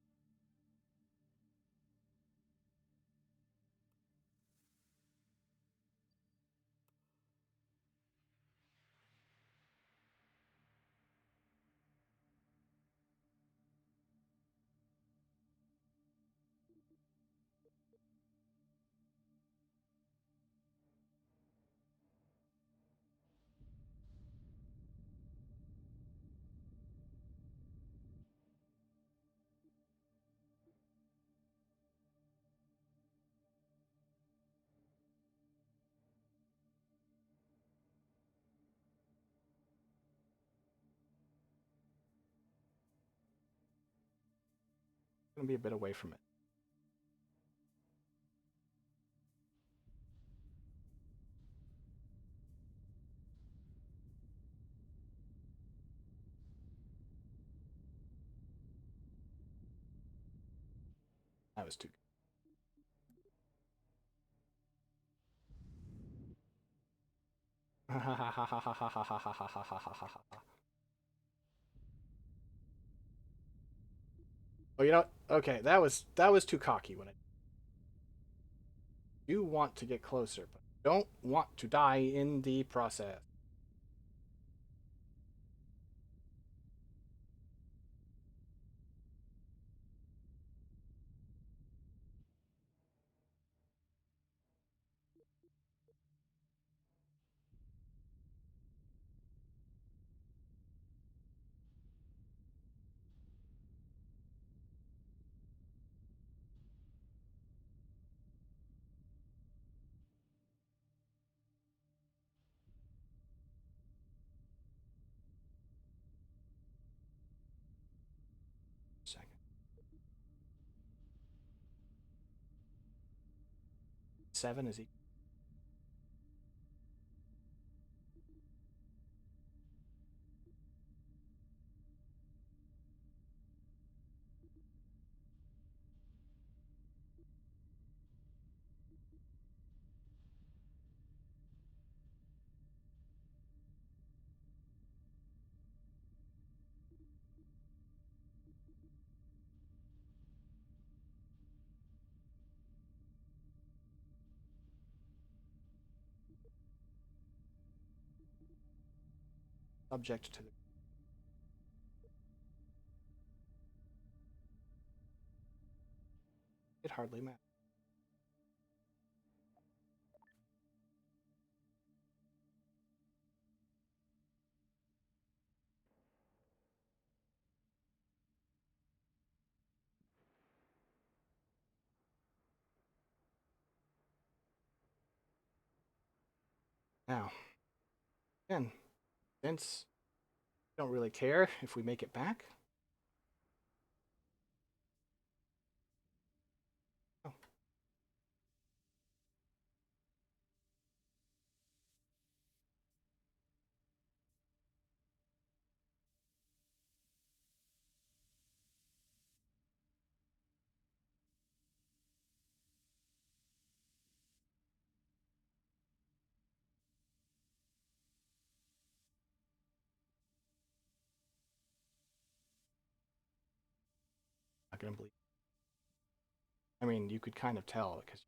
Gonna be a bit away from it. That was too good. Oh, you know what? Okay, that was too cocky. When I do want to get closer, but don't want to die in the process. Second. 7 is equal. Subject to the... It hardly matters. Now, again, since I don't really care if we make it back. Oh, not gonna believe. I mean, you could kind of tell because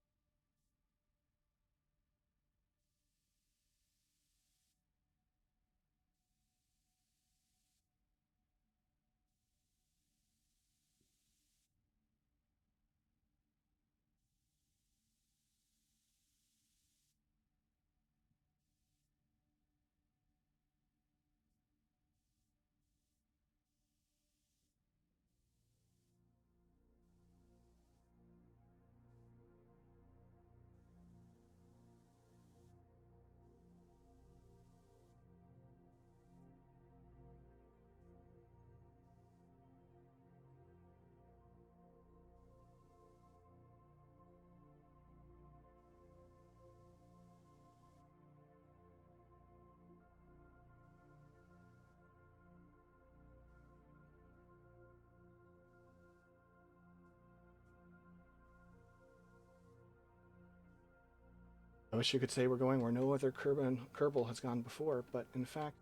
I wish you could say we're going where no other Kerbal has gone before, but in fact,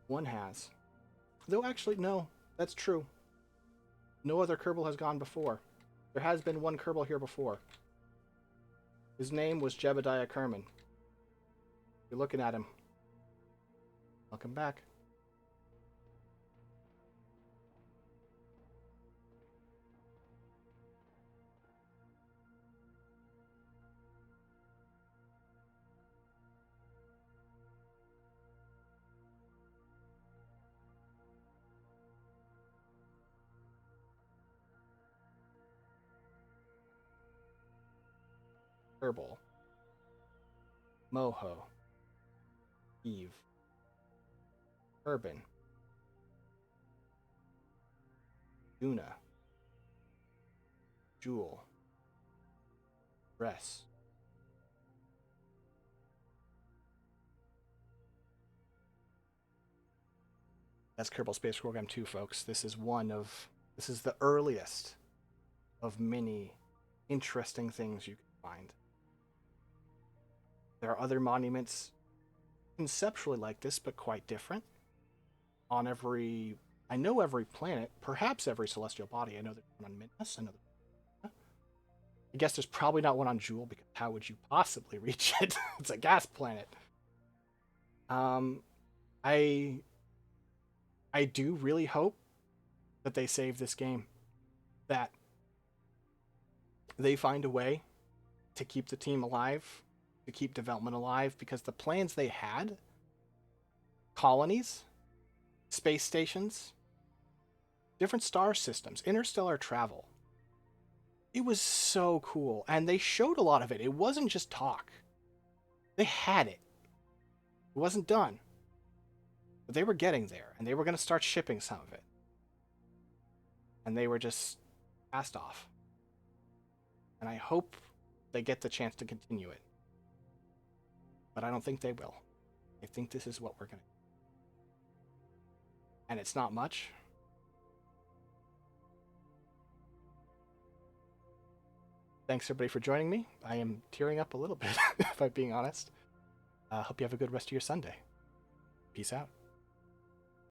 one has. Though actually, no, that's true. No other Kerbal has gone before. There has been one Kerbal here before. His name was Jebediah Kerman. You're looking at him. Welcome back. Kerbal. Moho. Eve. Urban. Duna. Jewel. Dress. That's Kerbal Space Program 2, folks. This is the earliest of many interesting things you can find. There are other monuments conceptually like this, but quite different. On every, I know every planet, perhaps every celestial body. I know there's one on Minas. I guess there's probably not one on Jewel because how would you possibly reach it? It's a gas planet. Um, I I do really hope that they save this game, that they find a way to keep the team alive, to keep development alive, because the plans they had, colonies, space stations, different star systems, interstellar travel, it was so cool. And they showed a lot of it. It wasn't just talk. They had it. It wasn't done. But they were getting there, and they were going to start shipping some of it. And they were just passed off. And I hope they get the chance to continue it. But I don't think they will. I think this is what we're going to. And it's not much. Thanks everybody for joining me. I am tearing up a little bit, if I'm being honest. Hope you have a good rest of your Sunday. Peace out.